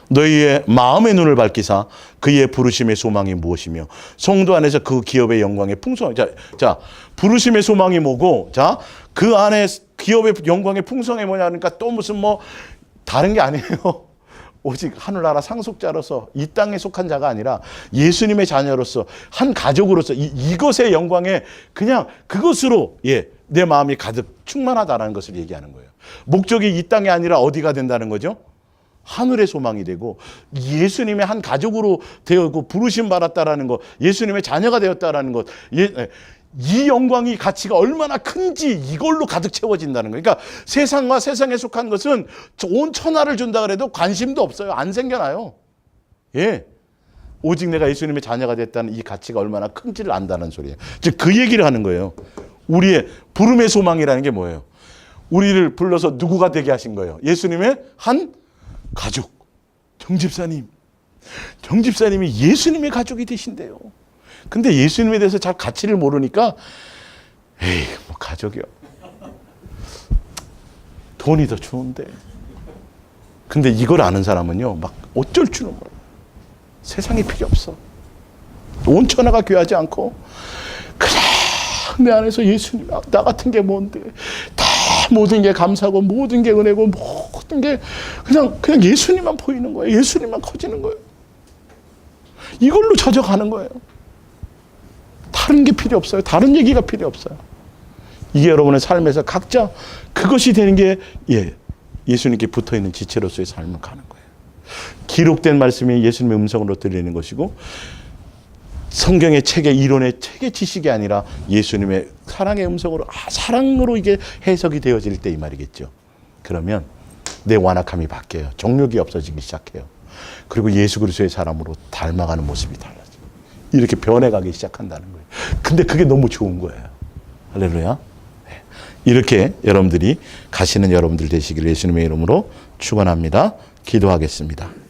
Speaker 1: 너희의 마음의 눈을 밝히사 그의 부르심의 소망이 무엇이며 성도 안에서 그 기업의 영광의 풍성. 자, 부르심의 소망이 뭐고, 자, 그 안에 기업의 영광의 풍성이 뭐냐 그러니까 또 무슨 다른 게 아니에요. 오직 하늘나라 상속자로서 이 땅에 속한 자가 아니라 예수님의 자녀로서 한 가족으로서 이것의 영광에 그냥 그것으로 내 마음이 가득 충만하다는 것을 얘기하는 거예요. 목적이 이 땅이 아니라 어디가 된다는 거죠? 하늘의 소망이 되고 예수님의 한 가족으로 되었고 부르심 받았다라는 것, 예수님의 자녀가 되었다라는 것, 이 영광이 가치가 얼마나 큰지 이걸로 가득 채워진다는 거예요. 그러니까 세상과 세상에 속한 것은 온 천하를 준다 그래도 관심도 없어요. 안 생겨나요. 예. 오직 내가 예수님의 자녀가 됐다는 이 가치가 얼마나 큰지를 안다는 소리예요. 즉 그 얘기를 하는 거예요. 우리의 부름의 소망이라는 게 뭐예요? 우리를 불러서 누구가 되게 하신 거예요? 예수님의 한 가족. 정 집사님이 예수님의 가족이 되신대요. 근데 예수님에 대해서 잘 가치를 모르니까 에이, 뭐 가족이요. 돈이 더 좋은데. 근데 이걸 아는 사람은요, 막 어쩔 줄은 몰라. 세상에 필요 없어. 온 천하가 귀하지 않고 그냥 내 안에서 예수님, 나 같은 게 뭔데. 다 모든 게 감사고 모든 게 은혜고 모든 게 그냥 예수님만 보이는 거예요. 예수님만 커지는 거예요. 이걸로 젖어가는 거예요. 다른 게 필요 없어요. 다른 얘기가 필요 없어요. 이게 여러분의 삶에서 각자 그것이 되는 게 예수님께 붙어있는 지체로서의 삶을 가는 거예요. 기록된 말씀이 예수님의 음성으로 들리는 것이고 성경의 책의 이론의 책의 지식이 아니라 예수님의 사랑의 음성으로 사랑으로 이게 해석이 되어질 때 이 말이겠죠. 그러면 내 완악함이 바뀌어요. 정욕이 없어지기 시작해요. 그리고 예수 그리스도의 사람으로 닮아가는 모습이 달라져요. 이렇게 변해가기 시작한다는 거예요. 근데 그게 너무 좋은 거예요. 할렐루야. 네. 이렇게 여러분들이 가시는 여러분들 되시기를 예수님의 이름으로 축원합니다. 기도하겠습니다.